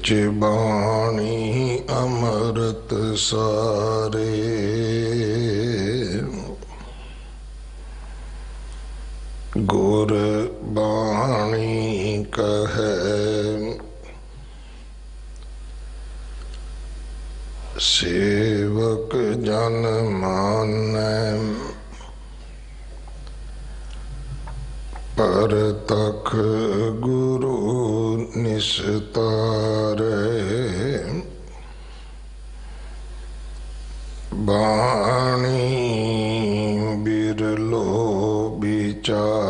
बिच बाणी अमृत सारे, गुर बाणी कहे सेवक जन मानै, परतख गुरु निस्तारै। बाणी बिरलो विचारसी,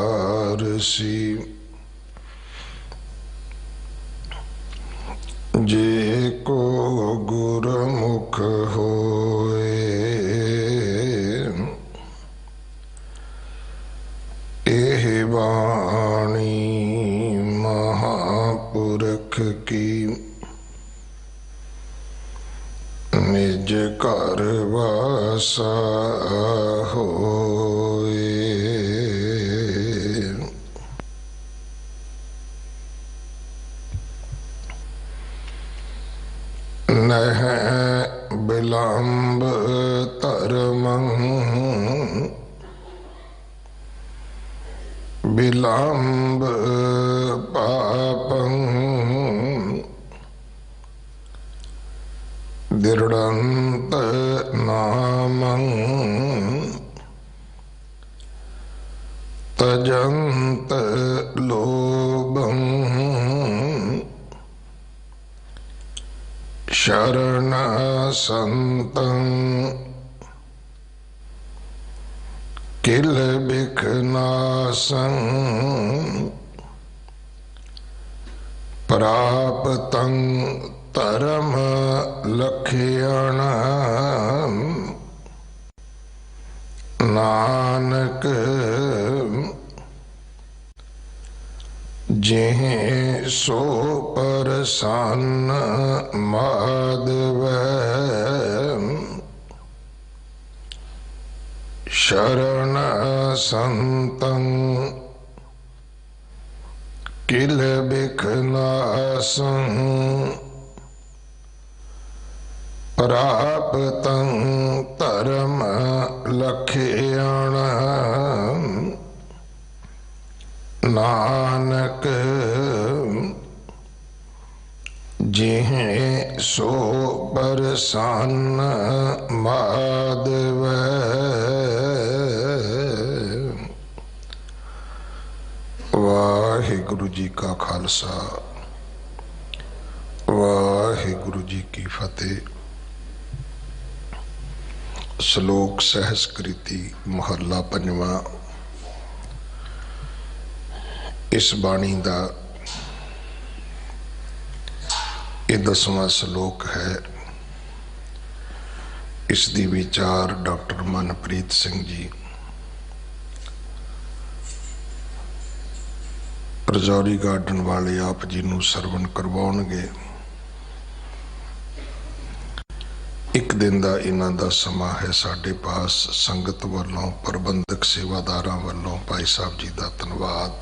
जे को गुरमुख होए। एह वाणी महापुरख की, निज घर वासा होए। नह विलंब धर्मं, विलंब पापं, दृढ़ंत नामं, तजंत लोभं। शरण संतं किल बिखनासं, प्राप्तं तरम लखयण। नानक जेह सो परसन्न माधवै, शरण संतं किल बिखनासं, प्राप्तं तरम लखयण। नानक जेह सो परसन्न माधवै। वाहिगुरु जी का खालसा, वाहिगुरु जी की फतेह। श्लोक सहस्कृति महला पंजवा। इस बाणी का ये 10वां श्लोक है। इसकी विचार डॉक्टर मनप्रीत सिंह जी रजौरी गार्डन वाले आप जी नूं सरवण करवाउणगे। एक दिन का इन्हां दा समा है। साडे पास संगत वालों, प्रबंधक सेवादारां वालों भाई साहब जी का धन्यवाद।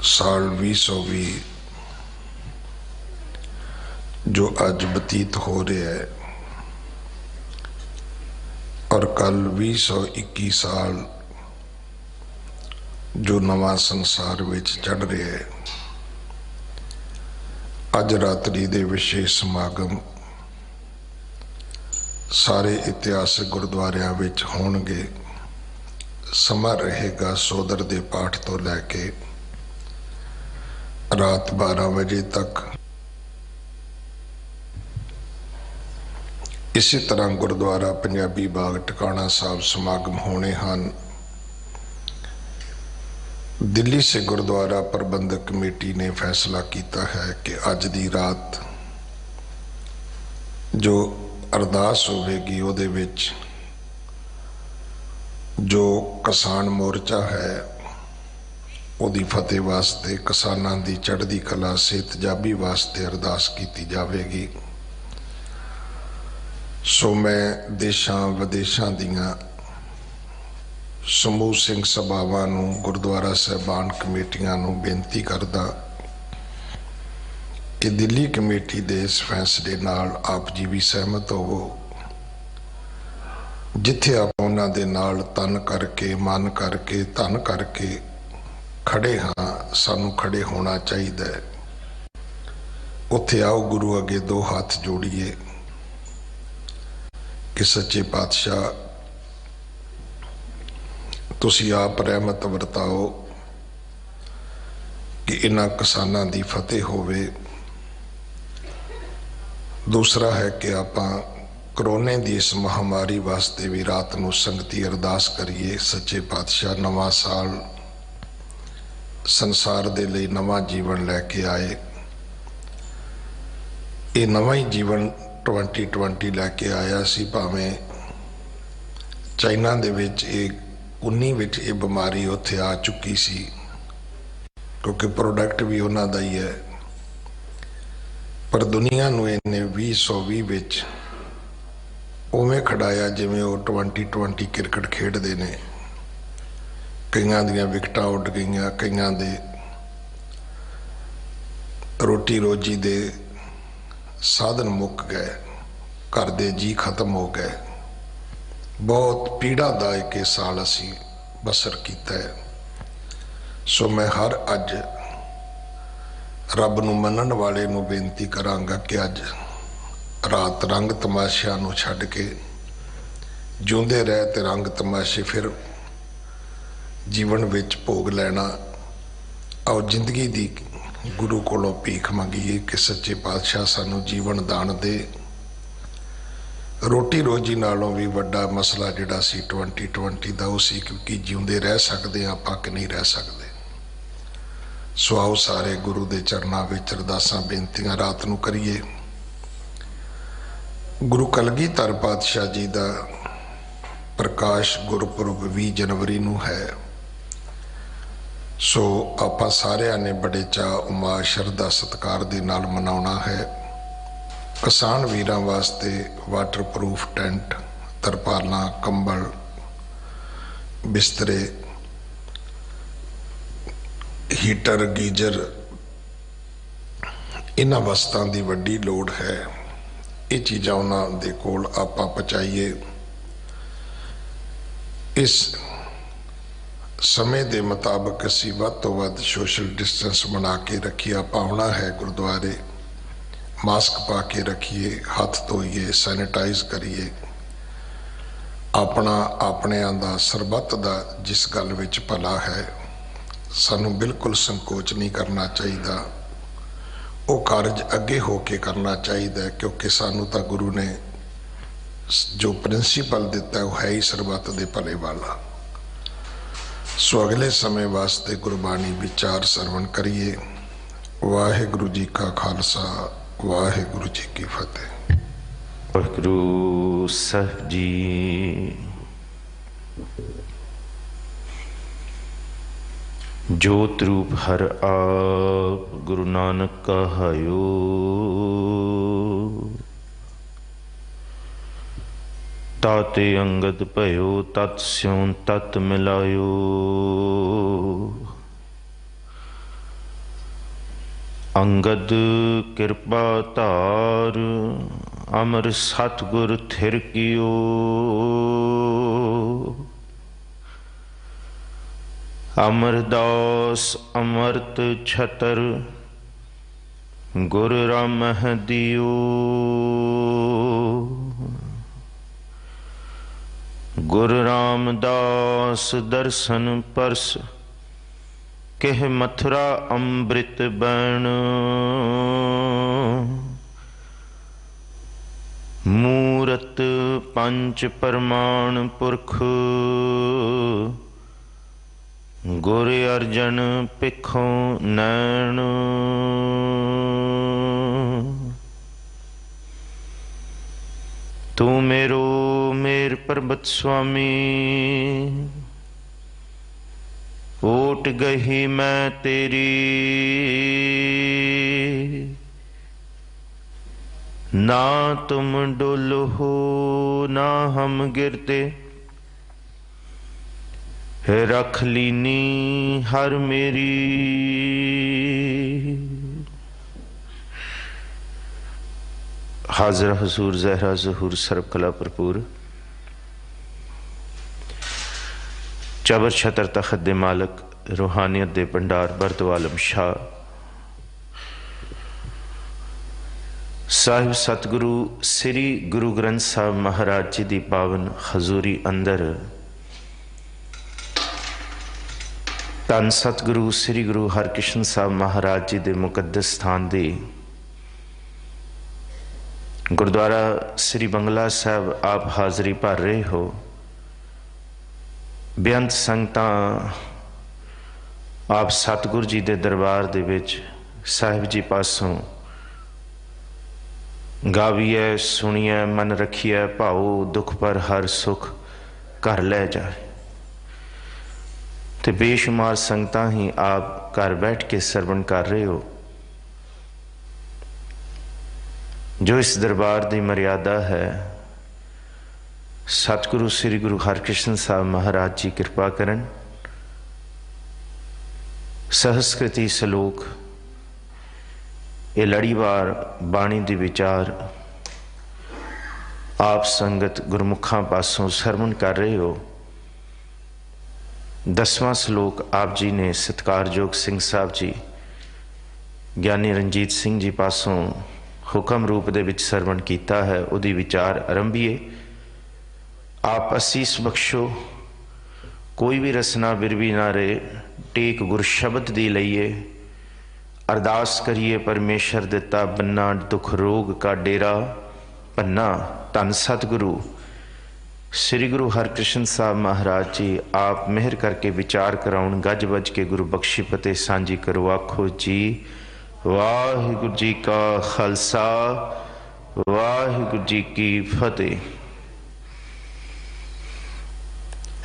साल 2020 जो अज बतीत हो रहा है और कल 2021 साल जो नवा संसार विच चढ़ रहा है। अज रात्रि दे विशेष समागम सारे इतिहासिक गुरुद्वारियां विच होणगे। समा रहेगा सोदर दे पाठ तो लैके रात 12 बजे तक। इसी तरह गुरुद्वारा पंजाबी बाग टिकाणा साहब समागम होने हैं। दिल्ली से गुरुद्वारा प्रबंधक कमेटी ने फैसला किया है कि अज की रात जो अरदास होगी उहदे विच जो किसान मोर्चा है उहदी फतेह वास्ते, किसानां दी चढ़दी कला सेहतयाबी वास्ते अरदास की जाएगी। सो मैं देशां विदेशां दियां ਸਮੂਹ ਸਿੰਘ ਸਭਾਵਾਂ ਨੂੰ, ਗੁਰਦੁਆਰਾ ਸਾਹਿਬਾਨ ਕਮੇਟੀਆਂ ਨੂੰ ਬੇਨਤੀ ਕਰਦਾ ਕਿ ਦਿੱਲੀ ਕਮੇਟੀ ਦੇ ਇਸ ਫੈਸਲੇ ਨਾਲ ਆਪ ਜੀ ਵੀ ਸਹਿਮਤ ਹੋਵੋ, ਜਿੱਥੇ ਆਪ ਉਹਨਾਂ ਦੇ ਨਾਲ ਤਨ ਕਰਕੇ, ਮਨ ਕਰਕੇ, ਧਨ ਕਰਕੇ ਖੜੇ ਹਾਂ, ਸਾਨੂੰ ਖੜੇ ਹੋਣਾ ਚਾਹੀਦਾ ਹੈ। ਉੱਥੇ ਆਓ ਗੁਰੂ ਅੱਗੇ ਦੋ ਹੱਥ ਜੋੜੀਏ ਕਿ ਸੱਚੇ ਪਾਤਸ਼ਾਹ ਤੁਸੀਂ ਆਪ ਰਹਿਮਤ ਵਰਤਾਓ ਕਿ ਇਹਨਾਂ ਕਿਸਾਨਾਂ ਦੀ ਫਤਿਹ ਹੋਵੇ। दूसरा है कि आप करोने की इस महामारी वास्ते भी रात को संगती अरदास करिए, सच्चे पातशाह नवा साल संसार दे लई नवा जीवन लैके आए। ये नवा ही जीवन 2020 लैके आया सी, भावें चाइना दे विच 19 विच ये बीमारी उत्थे आ चुकी सी, क्योंकि प्रोडक्ट भी उन्हां दा ही है। पर दुनिया नूं इन्हें 2020 विच उवें खड़ाया जिवें वो 2020 क्रिकेट खेडदे ने। कईयां दियां विकटां उड गईयां, कईयां दे रोटी रोजी दे साधन मुक गए, घर दे जी खत्म हो गए। बहुत पीड़ादायक ये साल असी बसर कीता है। सो मैं हर अज रब नूं मनण वाले नूं बेनती करांगा कि अज रात रंग तमाशिਆਂ नूं छड्ड के जिउंदे रह ते रंग तमाशे फिर जीवन विच भोग लैना। आओ जिंदगी दी गुरु कोलों भीख मंगीए कि सच्चे पातशाह सानूं जीवन दान दे। रोटी रोजी नालों भी वड्डा मसला जिहड़ा सी 2020 दा वो सी कि जिउंदे रह सकदे आपां कि नहीं रह सकदे। सो आओ सारे गुरु के चरणों में अरदासां बेनतियां रात नूं करिए। गुरु कलगीधर पातशाह जी का प्रकाश गुरपुरब 20 जनवरी नूं है। सो आपां सारियां ने बड़े चाह उमा शरधा सत्कार दे नाल मनाउणा है। किसान वीरां वास्ते वाटरप्रूफ टेंट, तरपालां, कंबल, बिस्तरे, हीटर, गीजर, इन्हां वस्तां दी वड्डी लोड़ है। ये चीज़ां उन्हां दे कोल आपां पहुंचाइए। इस समय दे मुताबिक असीं वध तों वध सोशल डिस्टेंस बना के रखिए। आपां आउणा है गुरुद्वारे, मास्क पा के रखिए, हथ धोइए, सैनिटाइज करिए। अपना अपनिਆਂ ਦਾ ਸਰਬੱਤ ਦਾ जिस गल विच भला है सानू बिल्कुल संकोच नहीं करना चाहिए। वो कारज अगे हो के करना चाहिए, क्योंकि सानू तो गुरु ने जो प्रिंसीपल दिता है वो है ही सरबत दे भले वाला। सो अगले समय वास्ते गुरबाणी विचार सरवण करिए। वाहिगुरु जी का खालसा, वाहिगुरु जी की फतेह। वाहिगुरु साहब जी। जोत रूप हर आप गुरु नानक कहायो। ताते अंगद भयो तत् स्यों तत् मिलायो। अंगद कृपा धार अमर सतगुर थिर कियो। अमरदास अमृत छतर गुर रामह दियो। गुरु रामदास दर्शन परस कह मथुरा अमृत बैण। मूरत पंच परमाण पुरख गुर अर्जन पिखों नैण। तू मेरो मेर परबत स्वामी ओट गही मैं तेरी। ना तुम डोलो हो ना हम गिरते रख लीनी हर मेरी हाजर हजूर जहरा जहूर सर्व कला भरपूर चबर छतर तखत दे मालक रूहानियत दे भंडार बरदो आलम शाह साहिब सतगुरु श्री गुरु ग्रंथ साहब महाराज जी की पावन हजूरी अंदर धन सतगुरु श्री गुरु हरकृष्ण साहब महाराज जी के मुकद्दस स्थान दे गुरुद्वारा श्री बंगला साहब आप हाज़री भर रहे हो। बेअंत संगतां आप सतगुरु जी के दरबार दे विच साहिब जी पासों गावीए सुनिए मन रखिए भाओ दुख पर हर सुख घर लै जाए। तो बेशुमार संगतां ही आप घर बैठ के सरवण कर रहे हो। जो इस दरबार की मर्यादा है सतगुरु श्री गुरु हरकृष्ण साहब महाराज जी कृपा करन। सहस्कृति सलोक ये लड़ीवार बाणी दी विचार आप संगत गुरमुखां पासों सरवण कर रहे हो। 10वां सलोक आप जी ने सत्कारयोग सिंह साहब जी ज्ञानी रंजीत सिंह जी पासों हुक्म रूप दे विच सरवण कीता है। उहदी विचार आरंभीए। आप असीस बख्शो कोई भी रसना बिरवी ना रहे टेक गुर शब्द दी लईए। अरदास करिए परमेश्वर दिता बन्ना दुख रोग का डेरा पन्ना। धन सतगुरु श्री गुरु हरकृष्ण साहब महाराज जी आप मेहर करके विचार कराउण गज बज के गुरु बख्शी फतेह सांझी करो। आखो जी वाहिगुरु जी का खालसा वाहिगुरु जी की फतेह।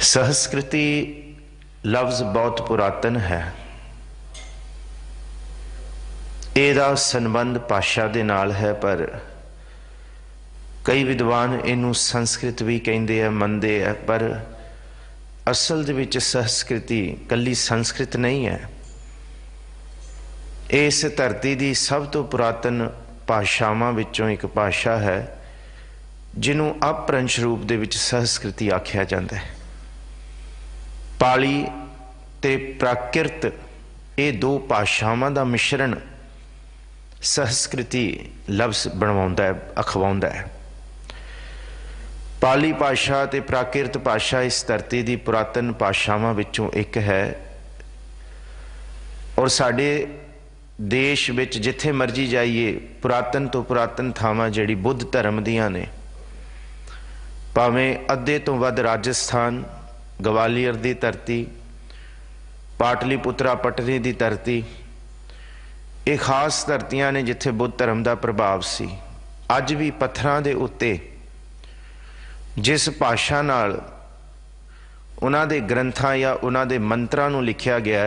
संस्कृति लफ्ज बहुत पुरातन है। ਇਹਦਾ संबंध भाषा ਦੇ ਨਾਲ है पर कई विद्वान इनू संस्कृत भी कहते हैं मनते हैं पर असल दे विच संस्कृति कली संस्कृत नहीं है। इस धरती की सब तो पुरातन भाषावां विचों एक भाषा है जिन्हों अपभ्रंश रूप दे विच संस्कृति आख्या जाता है। पाली ते प्राकृत ये दो भाषावां का मिश्रण संस्कृति लफ्ज़ बनवाउंदा है अखवाउंदा है। पाली भाषा ते प्राकृत भाषा इस धरती की पुरातन भाषावां विचों एक है और साडे देश विच जिथे मर्जी जाइए पुरातन तो पुरातन थावां जिहड़ी बुद्ध धर्म दियां ने भावें अद्धे तो वध राजस्थान गवालियर की धरती पाटलीपुत्रा पटरी की धरती ये खास धरतियां ने जिथे बुद्ध धर्म का प्रभाव सी। अज भी पत्थरां दे उत्ते जिस भाषा नाल उन्हां दे ग्रंथां या उन्हां दे मंत्रां नूं लिखिया गया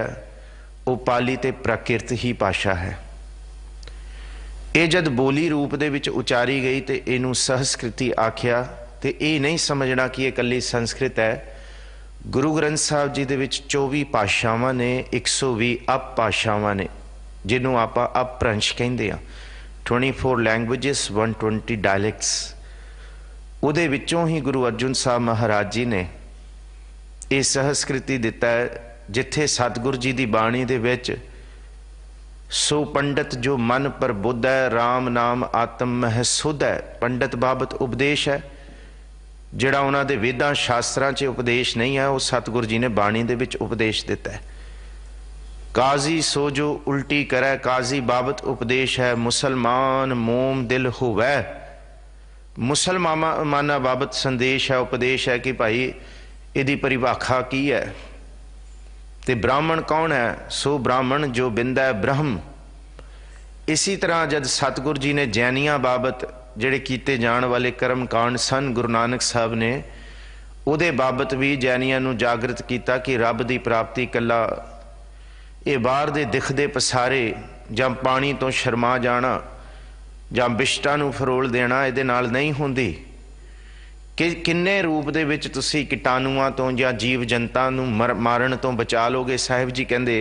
वो पाली ते प्राकृत ही भाषा है। ये जद बोली रूप दे विच उचारी गई तो इनू संस्कृति आख्या। तो ये नहीं समझना कि ये कली संस्कृत है। गुरु ग्रंथ साहब जी दे विच 24 भाषावां ने 120 अप भाषावां ने जिन्हों आप अपभ्रंश कहते हैं। 24 लैंग्वेजेस 120 डायलैक्ट्स उहदे विचों ही गुरु अर्जुन साहब महाराज जी ने ये संस्कृति दिता है जिथे सतगुरु जी की बाणी दे विच सो पंडित जो मन पर बुद्ध है राम नाम आत्म मह सुध है। पंडित बाबत उपदेश है जिहड़ा उन्हां दे वेदां शास्त्रां च उपदेश नहीं है वो सतगुरु जी ने बाणी दे विच उपदेश दिता है। काजी सो जो उल्टी करे काजी बाबत उपदेश है। मुसलमान मोम दिल होवै मुसलमाना बाबत संदेश है उपदेश है कि भाई इहदी परिभाखा की है। ते ब्राह्मण कौन है सो ब्राह्मण जो बिंदा है ब्रह्म। इसी तरह जब सतगुरु जी ने जैनियां बाबत जिहड़े कीते जाण वाले कर्म कांड सन गुरु नानक साहब ने उहदे बाबत भी जैनियां नूं जागृत किया कि रब की प्राप्ति कला ये बाहर दे दिखदे पसारे जां पानी तो शर्मा जाना जां बिष्टा नूं फरोल देना इहदे नाल नहीं हुंदी। कि किन्ने रूप दे विच तुसी कीटाणुआं तो या जीव जंतां नूं मारन तो बचा लोगे। साहिब जी कहंदे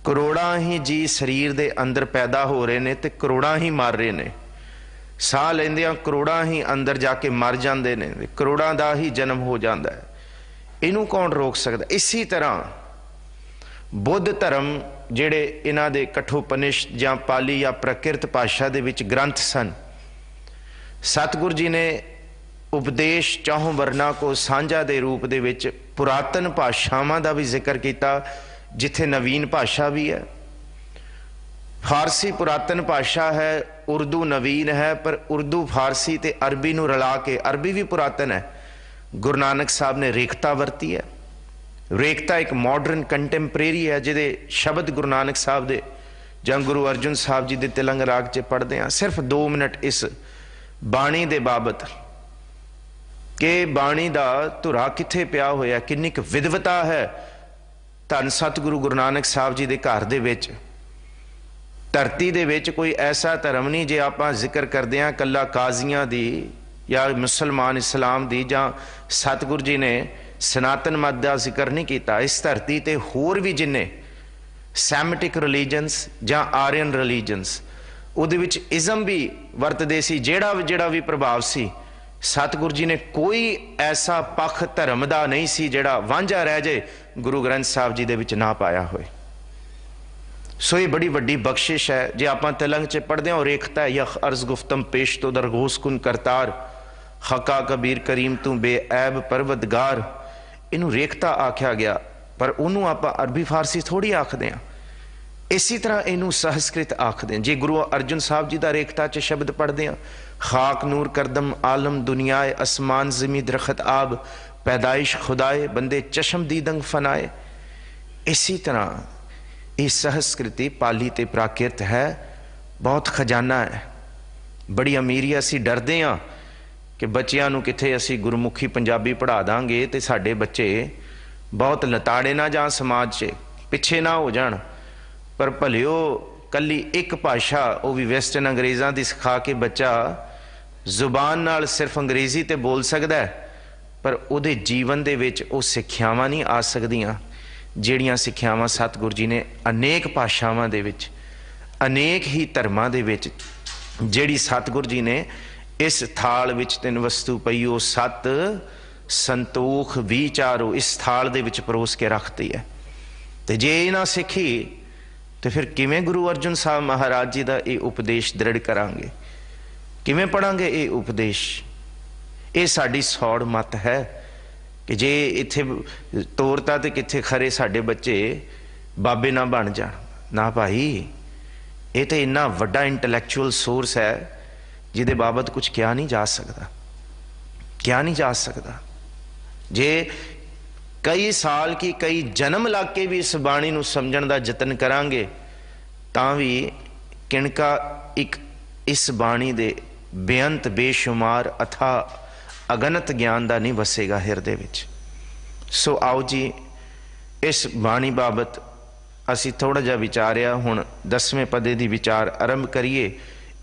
करोड़ां ही जी शरीर दे अंदर पैदा हो रहे ने ते करोड़ां ही मर रहे ने। साह लैंदियां करोड़ां ही अंदर जाके मर जांदे ने, करोड़ां दा ही जन्म हो जांदा है। इनू कौन रोक सकदा। इसी तरह बुद्ध धर्म जिहड़े इन्हां दे कठोपनिषद जां पाली या प्राकृत भाषा दे विच ग्रंथ सन, सतगुरु जी ने उपदेश चौहों वर्ना को सांझा दे रूप दे विच पुरातन भाषावां दा भी जिक्र किया, जिथे नवीन भाषा भी है। फारसी पुरातन भाषा है, उर्दू नवीन है, पर उर्दू फारसी ते अरबी नूं रला के, अरबी भी पुरातन है। गुरु नानक साहब ने रेखता वरती है। रेखता एक मॉडर्न कंटैंपरेरी है, जिहदे शब्द गुरु नानक साहब दे जां गुरु अर्जुन साहब जी दे तिलंग राग च पढ़ते हैं। सिर्फ 2 मिनट इस बाणी दे बाबत कि बाणी दा धुरा किथे पिया होया, किन्नी क विदवता है धन सतगुरु गुरु नानक साहब जी दे घर दे विच। धरती दे विच कोई ऐसा धर्म नहीं जे आपां जिक्र करदे हां कल्ला काजियां दी या मुसलमान इस्लाम दी जां सतगुरु जी ने सनातन मत का जिक्र नहीं किया। इस धरती ते होर भी जिन्ने सैमिटिक रिलीजनस जां आर्यन रिलीजनस उहदे विच इज़म भी वरतदे सी, जेड़ा भी प्रभाव सी, सतगुरु जी ने कोई ऐसा पख धर्म का नहीं सी जेड़ा वांझा रह जाए गुरु ग्रंथ साहब जी दे विच ना पाया होए। सो ये बड़ी वड्डी बख्शिश है। जे आपां तिलंग च पढ़दे हां, रेखता है यख अर्ज गुफ्तम पेश तो दरगोस कुन करतार, हका कबीर करीम तू बेऐब परवदगार। इनू रेखता आख्या गया, पर उन्होंने आप अरबी फारसी थोड़ी आखते हैं। इसी तरह इनू संस्कृत आखते हैं। जे गुरु अर्जुन साहब जी का रेखता च शब्द पढ़ते हैं, खाक नूर करदम आलम दुनियाए, आसमान जमी दरखत आब, पैदाइश खुदाए बंदे चशम दीदंग फनाए। इसी तरह ये संस्कृति पाली ते प्राकृत है, बहुत खजाना है, बड़ी अमीरी। असी डरते हाँ कि बच्चों को किथे असी गुरमुखी पंजाबी पढ़ा देंगे तो साढ़े बच्चे बहुत लताड़े ना जान, समाज से पिछे ना हो जान। पर भलिओ कली एक भाषा, वो भी वैसटर्न अंग्रेज़ों की सिखा के बच्चा जुबान नाल सिर्फ अंग्रेज़ी तो बोल सकता है, पर उहदे जीवन दे विच वो सिक्ख्यावां नहीं आ सकदियां जिहड़ियां सिक्ख्यावां सतगुरु जी ने अनेक भाषावां दे विच, अनेक ही धर्मां दे विच, जिहड़ी सतगुरु जी ने इस थाल विच 3 वस्तु पईओ सत संतोख विचारो इस थाल दे विच परोस के रखती है। तो जे ना सिखी तो फिर किवें गुरु अर्जुन साहब महाराज जी का ये उपदेश दृढ़ करांगे, किवें पढ़ांगे ये उपदेश। ये साडी सौड़ मत है कि जे इत्थे तोरता तो कित्थे खरे साडे बच्चे बाबे ना बन जाण। ना भाई, ये तो इन्ना वड्डा इंटलैक्चुअल सोर्स है जिहदे बाबत कुछ क्या नहीं जा सकता, क्या नहीं जा सकता। जे कई साल की कई जन्म लग के भी इस बाणी नूं समझण दा जतन करांगे तां भी किणका एक इस बाणी दे बेअंत बेशुमार अथा अगनत ज्ञान दा नहीं वसेगा हिरदे विच। सो आओ जी इस बाणी बाबत असी थोड़ा जिहा विचारिया, हुण 10वें पदे दी विचार आरंभ करिए।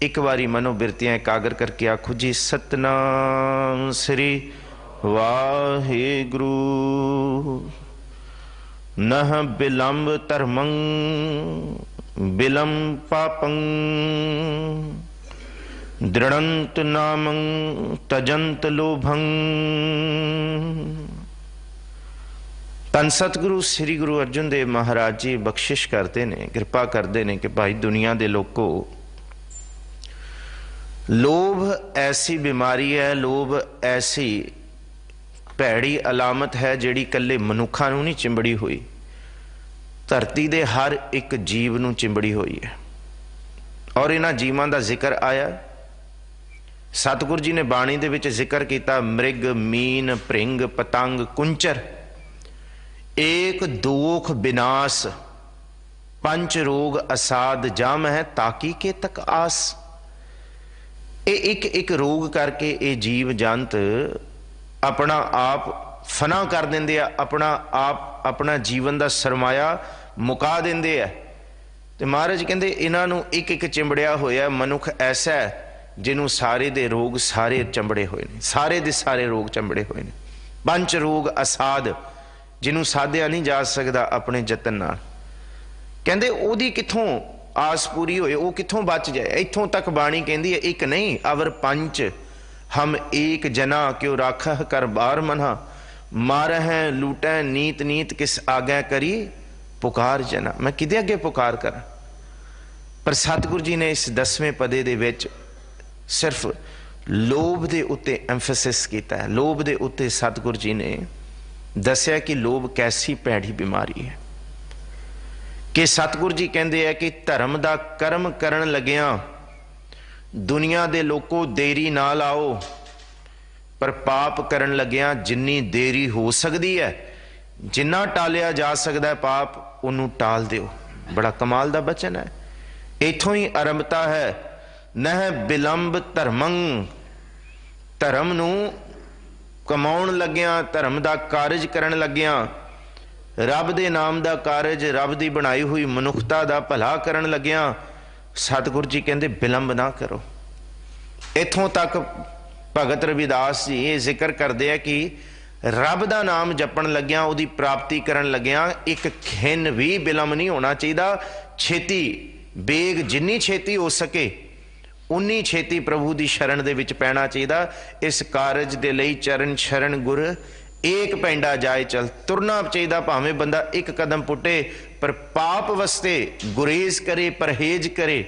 एक बारी मनोबिरतियां एकागर करके आखो जी सतनाम श्री वाहिगुरु। नह बिलंब धर्मं बिलम पापं, दृढ़ंत नामं तजंत लोभं। धन सतगुरु श्री गुरु अर्जुन देव महाराज जी बख्शिश करते ने, कृपा करते ने कि भाई दुनिया के लोगों, लोभ ऐसी बीमारी है, लोभ ऐसी भैड़ी अलामत है जिहड़ी कल्ले मनुखा नूं नहीं चिंबड़ी हुई, धरती दे हर एक जीव नूं चिंबड़ी हुई है। और इन्हां जीवां दा जिक्र आया, सतगुरु जी ने बाणी दे विच जिक्र किया, मृग मीन भृंग पतंग कुंचर, एक दोख विनाश, पंच रोग असाद जाम है, ताकी के तक आस। ये एक एक रोग करके ये जीव जंत अपना आप फना कर देंदे आ, अपना आप अपना जीवन का सरमाया मुका देंदे आ। ते महाराज कहते इन्हां नूं एक एक चिंबड़िया होया मनुख ऐसा है ਜਿਹਨੂੰ ਸਾਰੇ ਦੇ ਰੋਗ ਸਾਰੇ ਚੰਬੜੇ ਹੋਏ ਨੇ, ਸਾਰੇ ਦੇ ਸਾਰੇ ਰੋਗ ਚੰਬੜੇ ਹੋਏ ਨੇ। ਪੰਜ ਰੋਗ ਅਸਾਧ, ਜਿਹਨੂੰ ਸਾਧਿਆ ਨਹੀਂ ਜਾ ਸਕਦਾ ਆਪਣੇ ਯਤਨ ਨਾਲ। ਕਹਿੰਦੇ ਉਹਦੀ ਕਿੱਥੋਂ ਆਸ ਪੂਰੀ ਹੋਏ, ਉਹ ਕਿੱਥੋਂ ਬਚ ਜਾਏ। ਇੱਥੋਂ ਤੱਕ ਬਾਣੀ ਕਹਿੰਦੀ ਹੈ ਇੱਕ ਨਹੀਂ ਅਵਰ ਪੰਚ ਹਮ ਏਕ ਜਨਾ ਕਿਉ ਰਾਖਹ ਕਰ ਬਾਰ ਮਨਾ ਮਾਰਹਿ ਲੂਟੈ ਨੀਤ ਨੀਤ ਕਿਸ ਆਗੈ ਕਰੀ ਪੁਕਾਰ ਜਨਾ। ਮੈਂ ਕਿਹਦੇ ਅੱਗੇ ਪੁਕਾਰ ਕਰਾਂ। ਪਰ ਸਤਿਗੁਰੂ ਜੀ ਨੇ ਇਸ 10ਵੇਂ ਪਦੇ ਦੇ ਵਿੱਚ ਸਿਰਫ ਲੋਭ ਦੇ ਉੱਤੇ ਐਮਫੈਸਿਸ ਕੀਤਾ ਹੈ। ਲੋਭ ਦੇ ਉੱਤੇ ਸਤਿਗੁਰੂ ਜੀ ਨੇ ਦੱਸਿਆ ਕਿ ਲੋਭ ਕੈਸੀ ਭੈੜੀ ਬਿਮਾਰੀ ਹੈ, ਕਿ ਸਤਿਗੁਰੂ ਜੀ ਕਹਿੰਦੇ ਆ ਕਿ ਧਰਮ ਦਾ ਕਰਮ ਕਰਨ ਲੱਗਿਆਂ ਦੁਨੀਆ ਦੇ ਲੋਕੋ ਦੇਰੀ ਨਾ ਲਾਓ, ਪਰ ਪਾਪ ਕਰਨ ਲੱਗਿਆਂ ਜਿੰਨੀ ਦੇਰੀ ਹੋ ਸਕਦੀ ਹੈ, ਜਿੰਨਾ ਟਾਲਿਆ ਜਾ ਸਕਦਾ ਪਾਪ, ਉਹਨੂੰ ਟਾਲ ਦਿਓ। ਬੜਾ ਕਮਾਲ ਦਾ ਬਚਨ ਹੈ। ਇੱਥੋਂ ਹੀ ਆਰੰਭਤਾ ਹੈ ਨਹਿ ਬਿਲੰਬ ਧਰਮੰ। ਧਰਮ ਨੂੰ ਕਮਾਉਣ ਲੱਗਿਆਂ, ਧਰਮ ਦਾ ਕਾਰਜ ਕਰਨ ਲੱਗਿਆਂ, ਰੱਬ ਦੇ ਨਾਮ ਦਾ ਕਾਰਜ, ਰੱਬ ਦੀ ਬਣਾਈ ਹੋਈ ਮਨੁੱਖਤਾ ਦਾ ਭਲਾ ਕਰਨ ਲੱਗਿਆਂ ਸਤਿਗੁਰੂ ਜੀ ਕਹਿੰਦੇ ਬਿਲੰਬ ਨਾ ਕਰੋ। ਇੱਥੋਂ ਤੱਕ ਭਗਤ ਰਵਿਦਾਸ ਜੀ ਇਹ ਜ਼ਿਕਰ ਕਰਦੇ ਆ ਕਿ ਰੱਬ ਦਾ ਨਾਮ ਜਪਣ ਲੱਗਿਆਂ, ਉਹਦੀ ਪ੍ਰਾਪਤੀ ਕਰਨ ਲੱਗਿਆਂ ਇੱਕ ਖਿੰਨ ਵੀ ਬਿਲੰਬ ਨਹੀਂ ਹੋਣਾ ਚਾਹੀਦਾ। ਛੇਤੀ ਬੇਗ, ਜਿੰਨੀ ਛੇਤੀ ਹੋ ਸਕੇ ਉਨੀ ਛੇਤੀ ਪ੍ਰਭੂ ਦੀ ਸ਼ਰਨ ਦੇ ਵਿੱਚ ਪੈਣਾ ਚਾਹੀਦਾ। ਇਸ ਕਾਰਜ ਦੇ ਲਈ ਚਰਨ ਸ਼ਰਨ ਗੁਰ ਏਕ ਪੈਂਡਾ ਜਾਏ ਚਲ, ਤੁਰਨਾ ਚਾਹੀਦਾ। ਭਾਵੇਂ ਬੰਦਾ ਇੱਕ ਕਦਮ ਪੁੱਟੇ, ਪਰ ਪਾਪ ਵਸਤੇ ਗੁਰੇਜ਼ ਕਰੇ, ਪਰਹੇਜ਼ ਕਰੇ,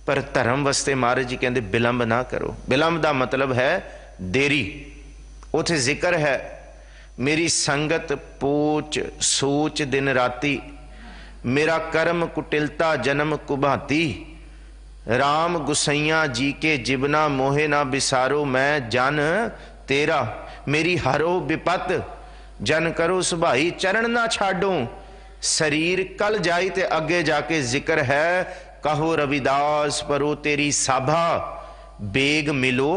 ਪਰ ਧਰਮ ਵਸਤੇ ਮਹਾਰਾਜ ਜੀ ਕਹਿੰਦੇ ਬਿਲੰਬ ਨਾ ਕਰੋ। ਬਿਲੰਬ ਦਾ ਮਤਲਬ ਹੈ ਦੇਰੀ। ਉੱਥੇ ਜ਼ਿਕਰ ਹੈ ਮੇਰੀ ਸੰਗਤ ਪੋਚ ਸੋਚ ਦਿਨ ਰਾਤੀ, ਮੇਰਾ ਕਰਮ ਕੁਟਿਲਤਾ ਜਨਮ ਕੁਭਾਤੀ, राम गुसैया जी के जिबना मोहे ना बिसारो, मैं जन तेरा मेरी हरो विपत जन करो सुभाई, चरण ना छाडो शरीर कल जाई। ते अगे जाके जिक्र है कहो रविदास परो तेरी साभा, बेग मिलो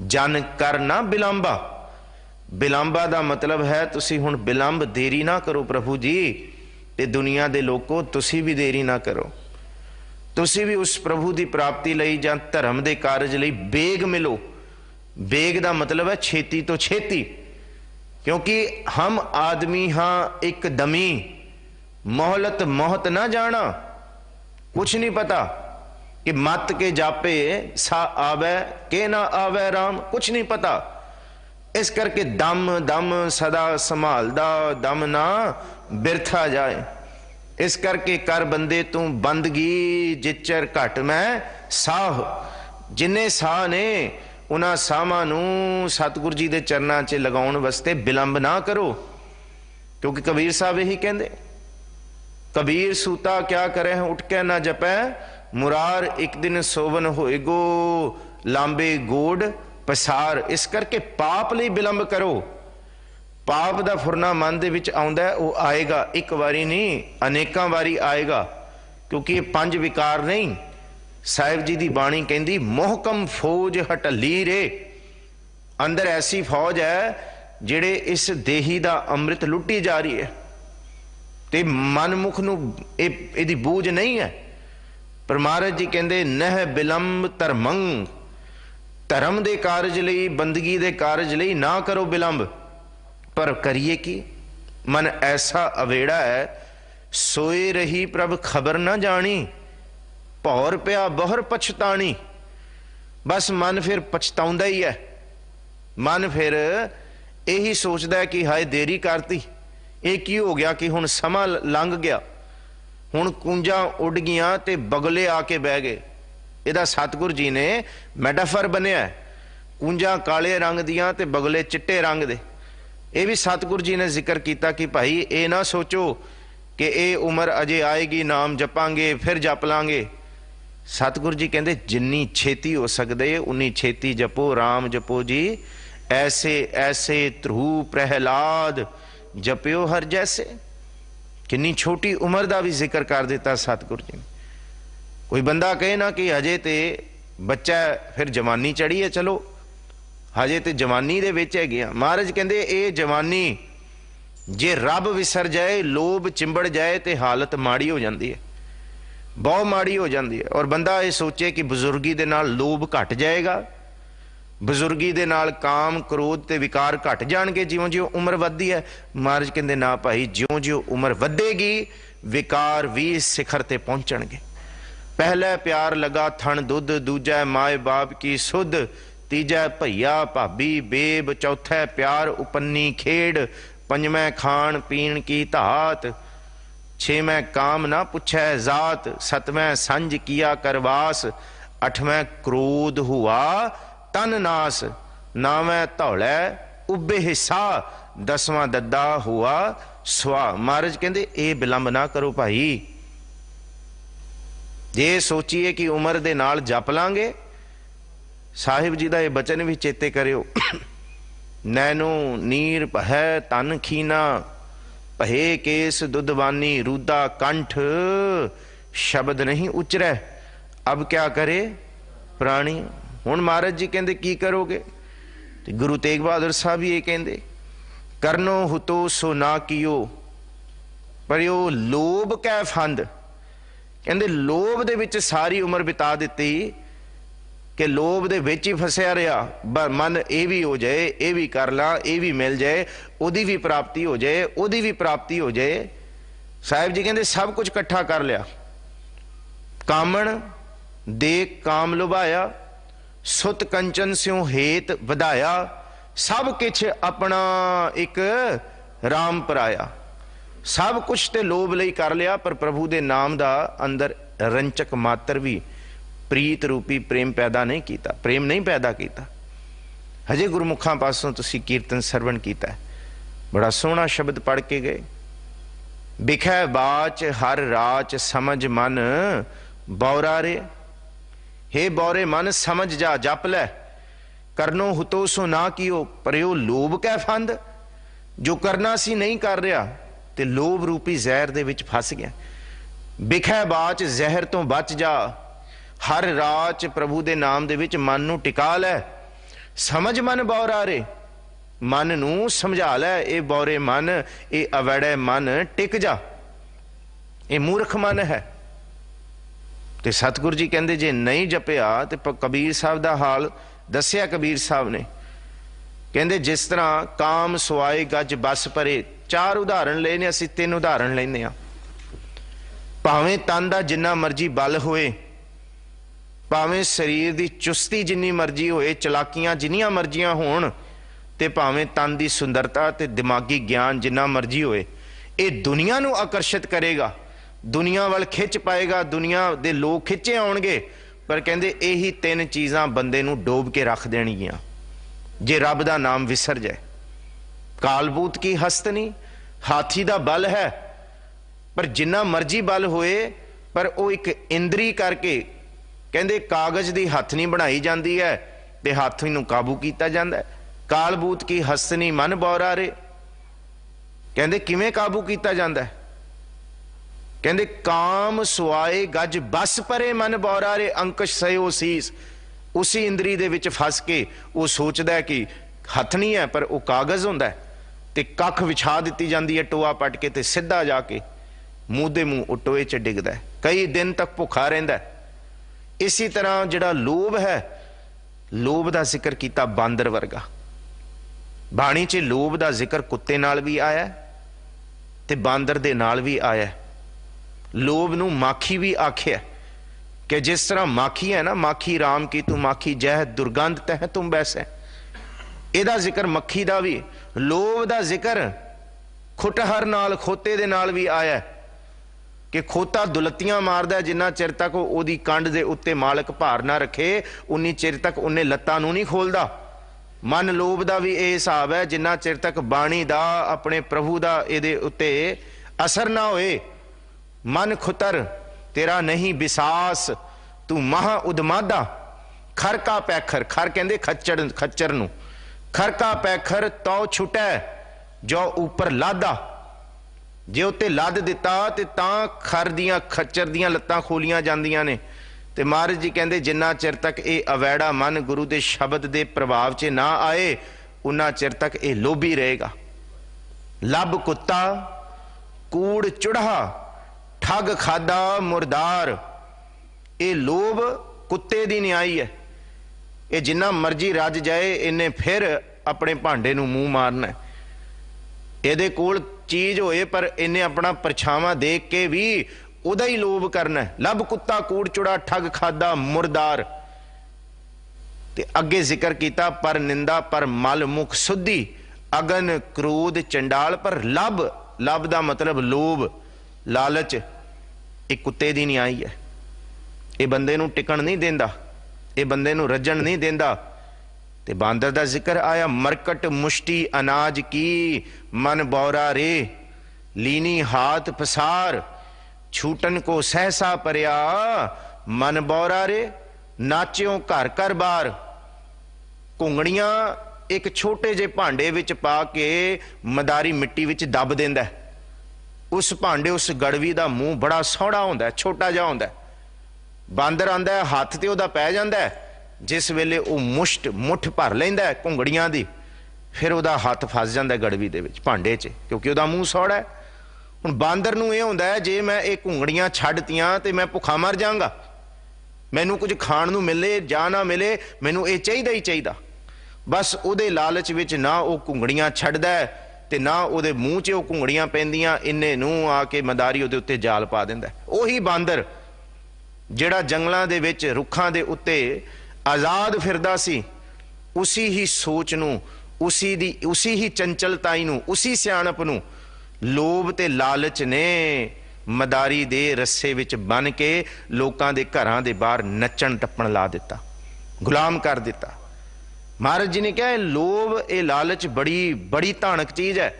जन कर ना बिलंबा। बिलंबा दा मतलब है तुसी हुण बिलंब देरी ना करो प्रभु जी, ते दुनिया दे लोको तुसी भी देरी ना करो। तुसी भी उस प्रभु की प्राप्ति लई जां धर्म के कारज लई बेग मिलो। बेग का मतलब है छेती तो छेती, क्योंकि हम आदमी हाँ एक दमी, मोहलत मोहत ना जाना। कुछ नहीं पता कि मत के जापे सा आवे के ना आवे राम, कुछ नहीं पता। इस करके दम दम सदा संभालदा, दम ना बिरथा जाए। इस करके कर बंदे तू बंदगी जिचर घट मैं साह। जिन्ने साह ने उन्हां साहां नूं सतगुरु जी दे चरनां 'च लगाउण वास्ते बिलंब ना करो, क्योंकि कबीर साहब यही कहंदे, कबीर सूता क्या करे उठ के ना जपै, मुरार एक दिन सोवन होएगो लांबे गोड पसार। इस करके पाप लई बिलंब करो। पाप का फुरना मन दे विच आउंदा है, वो आएगा, एक बारी नहीं अनेकां बारी आएगा, क्योंकि ये 5 विकार नहीं। साहिब जी की बाणी कहती मोहकम फौज हटली रे, अंदर ऐसी फौज है जिहड़े इस देही का अमृत लुटी जा रही है, ते मनमुख नूं इहदी बूझ नहीं है। पर महाराज जी कहते नह बिलंब धर्मं, धर्म के कारज लई, बंदगी के कारज लई ना करो बिलंब। पर करिए कि मन ऐसा अवेड़ा है, सोए रही प्रभ खबर ना जानी, भौर पिया बहुर पछतानी। बस मन फिर पछताउंदा ही है। मन फिर यही सोचता है कि हाय देरी करती, ये की हो गया कि हुण समा लंघ गया, हुण कूंजा उड़ गईयां ते बगले आके बह गए। इहदा सतगुरु जी ने मैटाफर बनिया है, कूंजा काले रंग दियां ते बगले चिट्टे रंग दे। ये भी सतगुरु जी ने जिक्र किया कि भाई ये ना सोचो कि ये उम्र अजे आएगी, नाम जपांगे फिर जप लांगे। सतगुरु जी कहते जिन्नी छेती हो सकते उन्नी छेती जपो, राम जपो जी ऐसे ऐसे ध्रुव प्रहलाद जपियो हर जैसे। किन्नी छोटी उम्र का भी जिक्र कर दिता सतगुरु जी ने। कोई बंदा कहे ना कि हजे तो बच्चा फिर जवानी चढ़ी है, चलो हजे तो जवानी दे विच है गया। महाराज कहते ये जवानी जे रब विसर जाए, लोभ चिंबड़ जाए तो हालत माड़ी हो जाती है। बहुत माड़ी हो जाती है। और बंदा ये सोचे कि बजुर्गी दे नाल लोभ घट जाएगा, बजुर्गी दे नाल काम क्रोध ते विकार घट जाणगे ज्यों ज्यों उम्र वधदी है। महाराज कहंदे ना भाई, ज्यों ज्यों उम्र वधेगी विकार भी शिखर ते पहुंचणगे। पहले प्यार लगा थण दुध, दूजा माए बाप की सुध, तीजा भैया भाभी बेब, चौथा प्यार उपन्नी खेड़, पंजवें खाण पीण की धात, छेवें काम ना पुछै जात, सतवें संज किया करवास, अठवें क्रोध हुआ तन नास, नावें धौलै उबे हिस्सा, दसवां दद्दा हुआ स्वा। महाराज कहते ये विलंब ना करो भाई, जे सोचिए कि उम्र दे नाल जप लांगे। साहिब जी का यह बचन भी चेते करियो, नैनो नीर पहै तन खीना, पहे केस दुधवानी, रूदा कंठ शब्द नहीं उचरै, अब क्या करे प्राणी। हुण महाराज जी कहते की करोगे? गुरु तेग बहादुर साहब भी ये कहते, करनो हुतो सो ना कियो, पर यो लोभ कै फंद। कहते लोभ दे विच सारी उम्र बिता दी कि लोभ दे विच ही फसिया रहा। मन ये भी हो जाए, ये भी कर ला, ये भी मिल जाए, ओदी भी प्राप्ति हो जाए, ओदी भी प्राप्ति हो जाए। साहिब जी कहते सब कुछ इकट्ठा कर लिया, कामण देख काम लुभाया, सुत कंचन स्यों हेत वधाया, सब कुछ अपना एक राम पराया। सब कुछ ते लोभ लई कर लिया, पर प्रभु दे नाम दा अंदर रंचक मात्र भी प्रीत रूपी प्रेम पैदा नहीं किया, प्रेम नहीं पैदा किया। हजे गुरमुखां पासों तुसी कीर्तन सरवण किया है, बड़ा सोहना शब्द पढ़ के गए, बिखै बाच हर राच समझ मन बौरा रे। हे बौरे मन समझ जा, जप लै, करनो हुतो सो ना कियो, पर यो लोभ कै फंद। जो करना सी नहीं कर रहा ते लोभ रूपी जहर दे विच फस गया। बिखै बाच जहर तो बच जा, हर राच प्रभु दे नाम दे विच मन नू टिका लै, समझ मन बौरा रे, मन नू समझा लै। ए बौरे मन, ए अवैड़े मन टिक जा, ए मूर्ख मन है। ते सतगुरु जी कहते जे नहीं जपिया तो कबीर साहब का हाल दसिया। कबीर साहब ने कहते जिस तरह काम सुआए गज बस परे। चार उदाहरण लेने, असीं तीन उदाहरण लेने आ। भावें तन का जिन्ना मर्जी बल होए, भावें शरीर की चुस्ती जिन्नी मर्जी होए, चलाकियां जिन्नियां मर्जियां होण, ते भावें तन की सुंदरता ते दिमागी ज्ञान जिन्ना मर्जी होए, ये दुनिया नू आकर्षित करेगा, दुनिया वाल खिंच पाएगा, दुनिया दे लोग खिंचे आउणगे। पर कहंदे यही तीन चीज़ां बंदे नू डोब के रख देणगियां जे रब दा नाम विसर जाए। कालबूत की हस्त नहीं, हाथी दा बल है, पर जिन्ना मर्जी बल होए, पर वो एक इंद्री करके कहंदे कागज दी हथ नहीं बनाई जाती है ते हाथी नू काबू किया जाता है। कालबूत की हस्तनी मन बौरा रे, कहंदे किवें काबू किया जाता है? कहंदे काम सुआए गज बस परे मन बौरा रे, अंकुश सयो सीस। उसी इंद्री दे विच फस के वो सोचता है कि हथ नहीं है, पर वो कागज होंदा है, ते कख विछा दी जाती है टोआ पट के, ते सीधा जाके मूँह दे मूँह वो टोए च डिगदा है, कई दिन तक भुखा रहिंदा है। इसी तरह जिहड़ा लोभ है, लोभ का जिक्र किया बांदर वर्गा। बाणी च लोभ का जिक्र कुत्ते नाल भी आया ते बांदर दे नाल भी आया। लोभ नू माखी भी आख्या कि जिस तरह माखी है ना, माखी राम की तू माखी जह दुर्गंध तह तुम बैसे। इहदा जिक्र मक्खी दा भी, लोभ दा जिक्र खुटहर नाल, खोते दे नाल भी आया कि खोता दुलत्तियां मारदा, जिन्ना चिर तक ओदी कंड दे उत्ते मालक भार ना रखे उन्नी चिर तक उन्हें लत्तां नू नहीं खोलदा। मन लोभ दा भी यह हिसाब है, जिन्ना चिर तक बाणी दा अपने प्रभु दा इहदे उत्ते असर ना होए। मन खुतर तेरा नहीं विसास, तू महा उदमादा। खर का पैखर, खर कहंदे खच्चर, खच्चर नू, खर का पैखर तो छुटै जो ऊपर लादा। जे उत्ते लद दिता ते तां खर दियां खच्चर दियां लत्तां खोलियां जांदियां ने। ते महाराज जी कहंदे जिन्ना चिर तक ये अवैड़ा मन गुरु दे शब्द दे प्रभाव च ना आए, उन्ना चिर तक ये लोभी रहेगा। लब कुत्ता कूड़ चुड़ा, ठग खादा मुरदार। ये लोभ कुत्ते दी न्याई है। ये जिन्ना मर्जी रज जाए इन्हें फिर अपने भांडे नूं मूँह मारना है। ਇਹਦੇ ਕੋਲ चीज़ होए पर इन्हें अपना परछावां देख के भी उदा ही लोभ करना है। लब कुत्ता कूड़ चुड़ा ठग खादा मुरदार। ते अगे जिक्र किया पर निंदा पर मल मुख सुधी अगन क्रोध चंडाल। पर लब, लब दा मतलब लोभ लालच, एक कुत्ते दी न्याई है। ये बंदे नूं टिकण नहीं देंदा, ये बंदे नूं रजण नहीं देंदा। ते बांदर दा जिक्र आया मरकट मुष्टि अनाज की मन बौरा रे लीनी हाथ पसार। छूटन को सहसा परया मन बौरा रे नाच्यों घर घर बार। घुंगड़ियां एक छोटे जे भांडे विच पा के मदारी मिट्टी विच दब देंदा है। उस भांडे उस गड़वी दा मुंह बड़ा सौड़ा होंदा है, छोटा जिहा होंदा है। बांदर आंदा है हत्थ ते उहदा पै जांदा है। जिस वेले वो मुठ भर लैंदा है घुंगड़ियां दी, फिर उहदा हत्थ फस जांदा है गड़वी दे विच भांडे च, क्योंकि उहदा मूँह सौड़ा है। हुण बांदर नूं इह हुंदा है जे मैं ये घुंगड़ियां छड्डतियां ते मैं भुखा मर जांगा, मैनूं कुछ खाण नूं मिले जां ना मिले, मैनूं ये चाहीदा ही चाहीदा। बस उहदे लालच विच ना वो घुंगड़ियां छड्डदा है ते ना उहदे मूँह च वो घुंगड़ियां पैंदियां, इन्ने नूं आके मदारी उहदे उत्ते जाल पा दिंदा है। उही बांदर जिहड़ा जंगलां दे विच रुखां दे उत्ते आज़ाद फिरदा सी, उसी ही सोच नूं, उसी ही चंचलताई नूं, उसी सियाणप नूं लोभ ते लालच ने मदारी दे रस्से विच बन के लोकां दे घरां दे बाहर नच्चण टप्पण ला दिता, गुलाम कर दिता। महाराज जी ने कहा लोभ ये लालच बड़ी बड़ी धानक चीज़ है।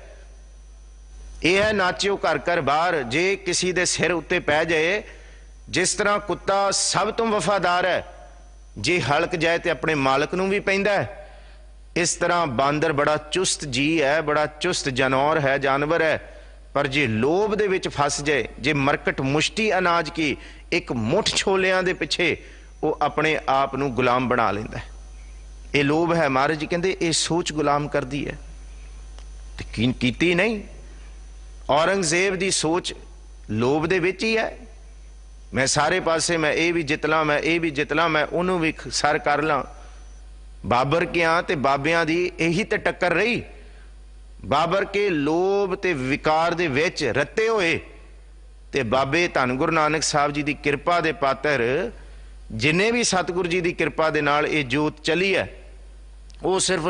यह है नाचियो घर घर बाहर। जे किसी दे सिर उत्ते पै जाए, जिस तरह कुत्ता सब तो वफादार है, जे हलक जाए तो अपने मालक नूं भी पैंदा है, इस तरह बांदर बड़ा चुस्त जी है, बड़ा चुस्त जानवर है, जानवर है। पर जे लोभ दे विच फस जाए, जे मरकट मुष्टि अनाज की एक मुठ छोलियां दे पिछे वो अपने आप नूं गुलाम बना लेंदा है। ये लोभ है। महाराज जी कहते ये सोच गुलाम कर दी है, कीती नहीं। औरंगजेब दी सोच लोभ दे विच ही है। मैं सारे पासे मैं ये भी जित ला, मैं ये भी जित ला, मैं उन्होंने भी सर कर ला। बाबर के ते बाबियां दी यही तो टक्कर रही। बाबर के लोभ ते विकार दे विच रत्ते होए ते बाबे धन गुरु नानक साहब जी दी किरपा दे पात्र जिन्हें भी सतगुरु जी दी किरपा दे नाल ये जोत चली है, वो सिर्फ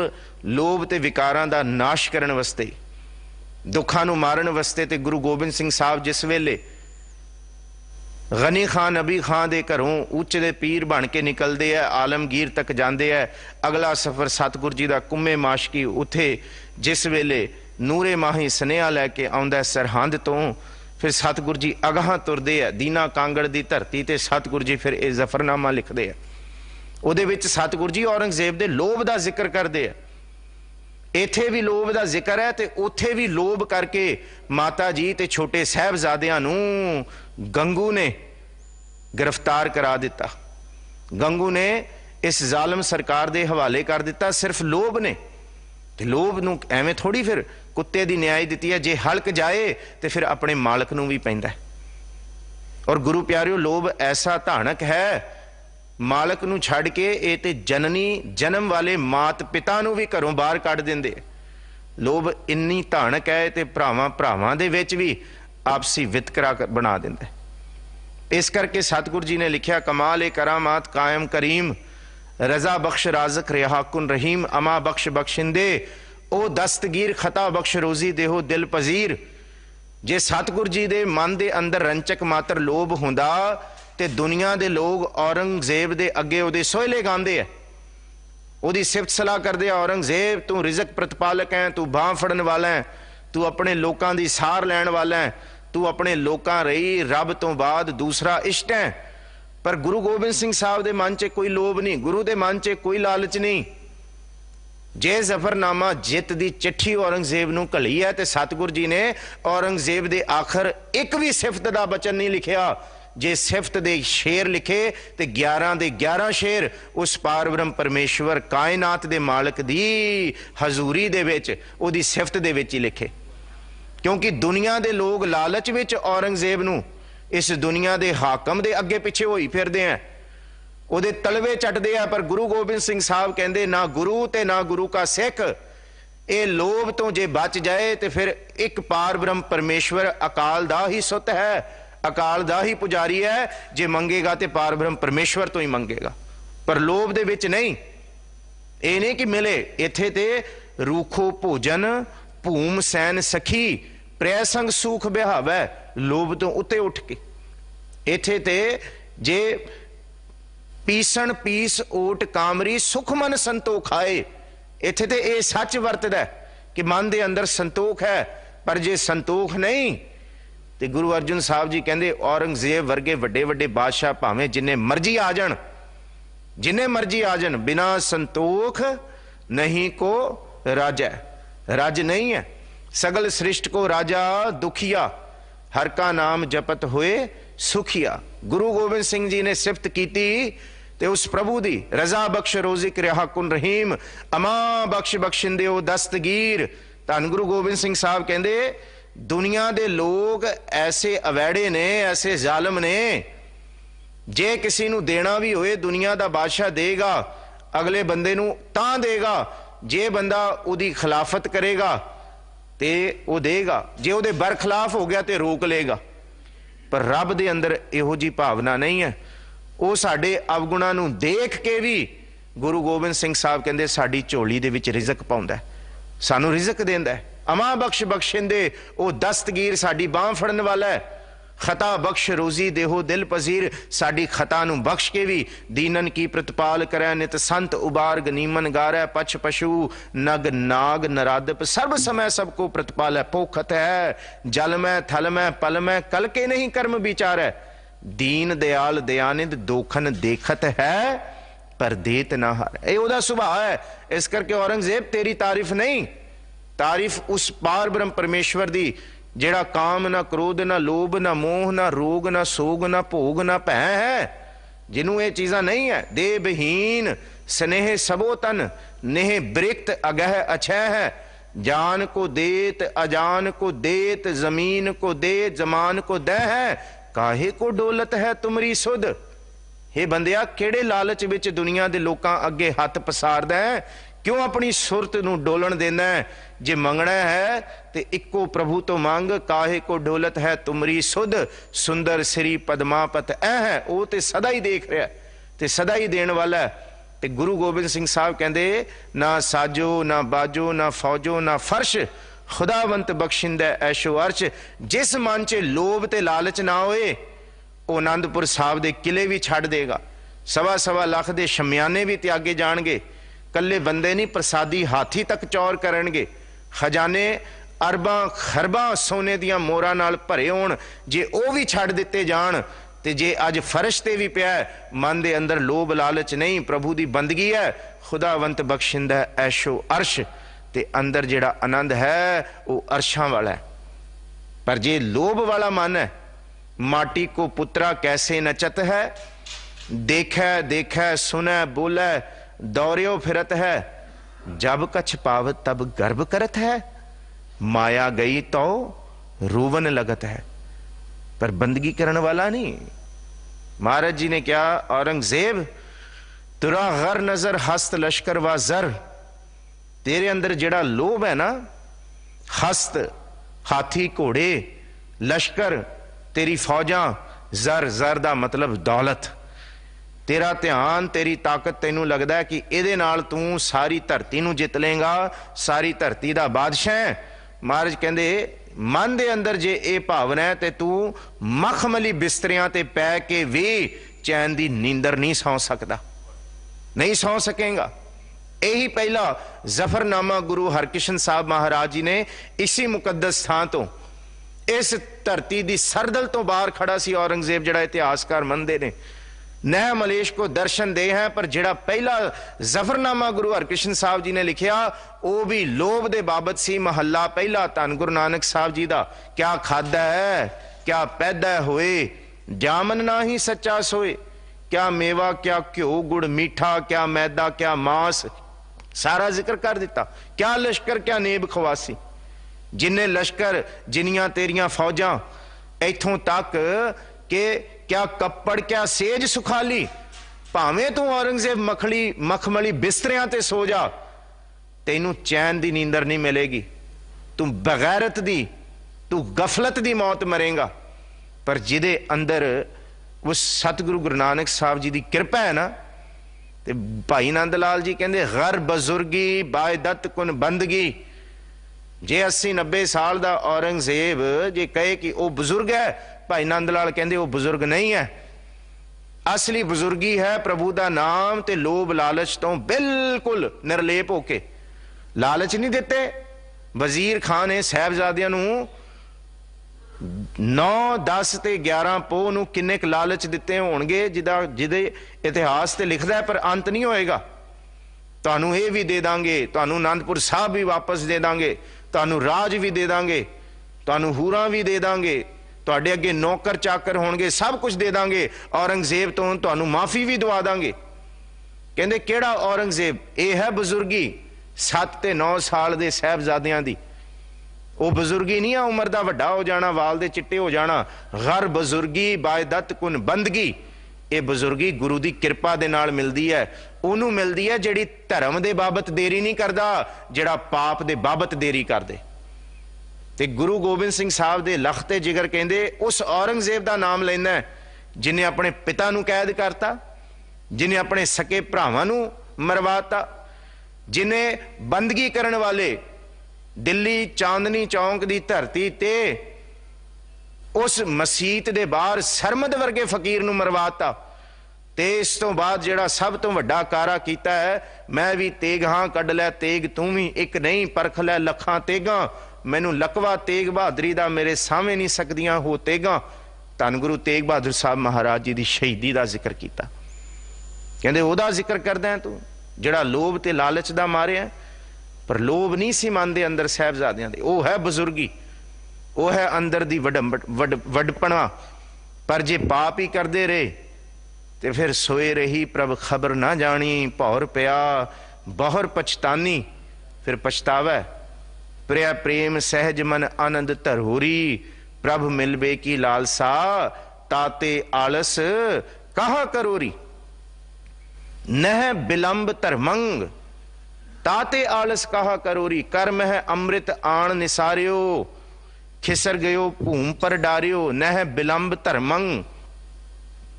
लोभ ते विकारां दा नाश करन वास्ते, दुखां नूं मारन वास्ते। ते गुरु गोबिंद सिंह साहब जिस वेले गनी खान नबी खान दे घरों उच्च दे पीर बन के निकलते हैं, आलमगीर तक जाते हैं। अगला सफ़र सतगुरु जी का कुम्मे माशकी। उत्थे जिस वेले नूरे माही सनेहा लैके आउंदा सरहंद तो, फिर सतगुरु जी अगां तुरदे है दीना कांगड़ की धरती ते। सतगुरु जी फिर ये जफरनामा लिखते हैं। उहदे विच सतगुरु जी औरंगजेब दे लोभ का जिक्र करते हैं। इत्थे भी लोभ का जिक्र है ते उत्थे भी लोभ करके माता जी ते छोटे साहबजादियां नूं गंगू ने गिरफ्तार करा दिता। गंगू ने इस जालम सरकार दे हवाले कर दिता, सिर्फ लोभ ने। ते लोभ नूं एवें थोड़ी फिर कुत्ते दी न्याय दिती है। जे हलक जाए तो फिर अपने मालक नूं भी पैंदा है। और गुरु प्यारिओ लोभ ऐसा धानक है, मालक नूं छड़ के ये ते जननी जन्म वाले मात पिता नूं भी घरों बाहर कढ़ दिंदे। लोभ इन्नी धानक है ते भरावां भरावां दे विच भी आपसी वितकरा बना दिंदा है। इस करके सतगुरु जी ने लिखिया कमाल ए करामात कायम करीम रजा बख्श राजक रिहाकुन रहीम अमा बख्श बख्शिंदे ओ दस्तगीर खता बख्श रोजी देहो दिल पजीर। जे सतगुरु जी दे मन दे अंदर रंचक मात्र लोभ हुंदा ते दुनिया दे लोग औरंगजेब दे अगे उहदे सोहले गांदे है, उहदी सिफत सलाह करदे। औरंगजेब तू रिजक प्रतिपालक है, तू बांह फड़न वाला है, तू अपने लोकां दी सार लैण वाला है, तू अपने लोकां रही रब तो बाद दूसरा इष्ट है। पर गुरु गोबिंद सिंह साहब दे मन च कोई लोभ नहीं, गुरु दे मन च कोई लालच नहीं। जे जफरनामा जित दी चिट्ठी औरंगजेब नूं घली है ते सतगुरु जी ने औरंगजेब दे आखिर एक भी सिफत दा बचन नहीं लिखिया। जे सिफत दे शेर लिखे ते 11 दे 11 शेर उस पारब्रह्म परमेश्वर कायनात दे मालक दी हजूरी दे विच उहदी सिफत दे विच ही लिखे। क्योंकि दुनिया दे लोग लालच विच औरंगजेब नूं इस दुनिया के हाकम के अगे पिछे होई फिरदे हैं, ਉਹਦੇ तलवे चटते हैं। पर गुरु गोबिंद सिंह साहब कहते ना गुरु ते ना गुरु का सिख ये लोभ तो जे बच जाए तो फिर एक पार ब्रह्म परमेश्वर अकाल दा ही सुत है, अकाल दा ही पुजारी है। जे मंगेगा तो पार ब्रह्म परमेश्वर तो ही मंगेगा, पर लोभ दे विच नहीं। ये नहीं कि मिले इत्थे ते रूखो भोजन भूम सैन सखी प्रै संग सूख बिहावै, लोभ तो उत्ते उठ के। इत्थे ते जे पीसण पीस ओट कामरी सुख मन संतोख आए, इत्थे ते ये सच वरतदा कि मन दे अंदर संतोख है। पर जे संतोख नहीं तो गुरु अर्जन साहब जी कहते औरंगजेब वर्गे वड्डे वड्डे बादशाह भावें जिन्ने मर्जी आ जाण, जिन्ने मर्जी आ जाण, बिना संतोख नहीं को राजा, राज नहीं है। सगल सृष्ट को राजा दुखिया, हर का नाम जपत हुए सुखिया। गुरु गोबिंद सिंह जी ने सिफत की ते उस प्रभु दी रजा बख्श रोजिक रिहा कुन रहीम अमा बख्श बख्शिंदे ओ दस्तगीर। धन गुरु गोबिंद सिंह साहब कहते दुनिया दे लोग ऐसे अवैड़े ने, ऐसे जालम ने, जे किसी नू देना भी होए दुनिया दा बादशाह देगा, अगले बंदे नू तां देगा जे बंदा उदी खिलाफत करेगा ते वो देगा, जे उहदे बरखिलाफ हो गया तो रोक लेगा। पर रब दे अंदर इहो जी भावना नहीं है। वो साडे अवगुणा नू देख के भी गुरु गोबिंद सिंह साहब कहते साडी झोली दे विच रिजक पाउंदा है, सानू रिजक देंदा है। अमा बख्श बख्शिंदे ओ दस्तगीर साडी बांह फड़न वाला है। खता बख्श रोजी देहो दिल पजीर, साडी खता नू बख्श के भी दीनन की प्रतिपाल करै। नित संत उबार गनीमन गारै, पछ पशु नग नाग नरादप सर्व समय सबको प्रतिपाल है। पोखत है जल में थल में पल में कल के नहीं कर्म विचारै, दीन दयाल दयानिध दोखन देखत है पर देत ना हार। ये ओदा सुभाव है। इस करके औरंगजेब तेरी तारीफ नहीं, तारीफ उस पार ब्रह्म परमेश्वर दी जेड़ा काम ना क्रोध ना लोभ ना मोह ना रोग ना सोग ना भोग ना भै है, जिन्हों ये चीज़ां नहीं है। दे बहीन स्नेह सबो तन नेह ब्रिक्त अगह अछह है, जान को देत अजान को देत जमीन को दे जमान को दह है, काहे को डोलत है तुमरी सुध। हे बंदिया केड़े लालच विच दुनिया दे लोकां अगे हथ पसारदा है, क्यों अपनी सुरत नूं डोलन देना है। जे मंगना है तो इक्को प्रभु तो मंग, काहे को डोलत है तुमरी सुध, सुंदर श्री पदमापत ऐ है। वो तो सदा ही देख रहा ते सदा ही देने वाला है। ते गुरु गोबिंद सिंह साहब कहते ना साजो ना बाजो ना फौजो ना फर्श, खुदावंत बख्शिंदा ऐशो अर्श। जिस मन च लोभ ते लालच ना होए वो आनंदपुर साहब दे किले भी छड़ देगा, सवा सवा लाख दे शमियाने भी त्यागे जाणगे, कल्ले बंदे नहीं प्रसादी हाथी तक चौर करनगे, खजाने अरबां खरबां सोने दियां मोरां नाल भरे होण, जे वो भी छड़ दिते जाण ते जे अज फर्श ते भी पिया मन दे अंदर लोभ लालच नहीं, प्रभु दी बंदगी है, खुदावंत बख्शिंदा ऐशो अर्श, ते अंदर जेड़ा आनंद है वो अर्शां वाला है। पर जे लोभ वाला मन है, माटी को पुत्रा कैसे नचत है, देखै देखै सुनै बोलै दौड़ियो फिरत है, जब कछ पावत तब गर्भ करत है, माया गई तो रोवन लगत है। पर बंदगी करने वाला नहीं। महाराज जी ने क्या, औरंगजेब तुरा गर नजर हस्त लश्कर व जर, तेरे अंदर जेड़ा लोभ है ना, हस्त हाथी घोड़े लश्कर तेरी फौजा, जर जर दा मतलब दौलत, तेरा ध्यान तेरी ताकत तेनू लगदा है कि इहदे नाल तू सारी धरती नू जित लेगा, सारी धरती दा बादशाह है। महाराज कहंदे मन दे अंदर जे ये भावना है तो तू मखमली बिस्तरियां ते पै के भी चैन दी नींदर नहीं सौ सकदा, नहीं सौ सकेगा। यही पहला जफरनामा गुरु हरकृष्ण साहब महाराज जी ने इसी मुकद्दस स्थान तो, इस धरती दी सरदल तो बाहर खड़ा सी औरंगजेब, जिहड़ा इतिहासकार मनदे ने नह मलेश को दर्शन दे हैं। पर जिहड़ा पहला जफरनामा गुरु हरकृष्ण साहब जी ने लिखिया वो भी लोभ दे बाबत सी। महला पहला धन गुरु नानक साहब जी दा, क्या खादा है क्या पैदा होए, जामन ना ही सच्चा सोए, क्या मेवा क्या घ्यो गुड़ मीठा, क्या मैदा क्या मांस, सारा जिक्र कर दिता। क्या लश्कर क्या नेब खवासी, जिन्ने लश्कर जिन्नियां तेरियां फौजां, इथों तक कि क्या कप्पड़ क्या सेज सुखाली, भावें तू औरंगजेब मखमली बिस्तरियां ते सो जा, तेनू चैन दी नींदर नहीं मिलेगी। तू बगैरत दी, तू गफलत दी मौत मरेगा। पर जिदे अंदर उस सतगुरु गुरु नानक साहब जी की कृपा है ना, ते भाई नंद लाल जी कहते घर बजुर्गी बायदत कुन बंदगी। जे 80-90 साल का औरंगजेब जे कहे कि वह बुजुर्ग है, भाई नंद लाल कहते वह बुजुर्ग नहीं है। असली बुजुर्गी है प्रभु का नाम ते लोभ लालच तो बिल्कुल निर्लेप होके। लालच नहीं देते। वजीर खान ने साहबजादियां नूं 9, 10 ते 11 पोह नूं किन्ने क लालच दिते होणगे जिदे इतिहास ते लिखदा है, पर अंत नहीं होएगा। तुहानूं ये भी दे दांगे, तुहानूं आनंदपुर साहब भी वापस दे दांगे, तुहानूं राज भी दे दांगे, तुहानूं हूरां भी दे दांगे, तुहाडे अगे नौकर चाकर होणगे, सब कुछ दे दांगे। औरंगजेब तो तुहानूं माफी भी दवा दांगे। कहंदे किहड़ा औरंगजेब? ये है बुजुर्गी 7 ते 9 साल दे साहबजादियां दी। वो बुजुर्गी नहीं है उम्र का वड्डा हो जाना, वाल दे चिट्टे हो जाना। घर बुजुर्गी बायदत कुन बंदगी। ये बुजुर्गी गुरु की कृपा दे नाल मिलदी है। उन्होंने मिलदी है जिहड़ी धर्म दे बाबत देरी नहीं करदा, जिहड़ा पाप दे बाबत देरी कर दे। ते गुरु गोबिंद सिंह साहब दे लखते जिगर कहंदे उस औरंगजेब का नाम लैंदा जिन्हें अपने पिता नूं कैद करता, जिन्हें अपने सके भरावां नूं मरवाता, जिन्हें बंदगी करन वाले दिल्ली चांदनी चौंक की धरती ते उस मसीत दे बाहर सरमद वर्गे फकीर नूं मरवाता। ते इस तो बाद जिहड़ा सब तो वड्डा कारा कीता है, मैं भी तेग हां कढ लै तेग तू भी, एक नहीं परख लै लखां तेगां, मैनू लकवा तेग बहादरी दा मेरे सामने नहीं सकदियां हो तेगां। धन गुरु तेग बहादुर साहब महाराज जी की शहीदी का जिक्र किया। कहंदे ओहदा जिक्र करदा है तू जिहड़ा लोभ ते लालच दा मारे है। पर लोभ नहीं सी मानते अंदर साहबजादियां दे। वह है बुजुर्गी, वह है अंदर दी वडपना। पर जे पाप ही करते रहे तो फिर सोए रही प्रभ खबर ना जानी, भौर पिया बहुर पछतानी। फिर पछतावा प्रिया प्रेम सहज मन आनंद धरोरी, प्रभ मिलबे की लालसा ताते आलस कहा करोरी। नह बिलंब धर्मंग ताते आलस कहा करोरी, कर्म है अमृत आण निसारियो, खिसर गयो भूम पर डारियो। नह बिलंब धर्मंग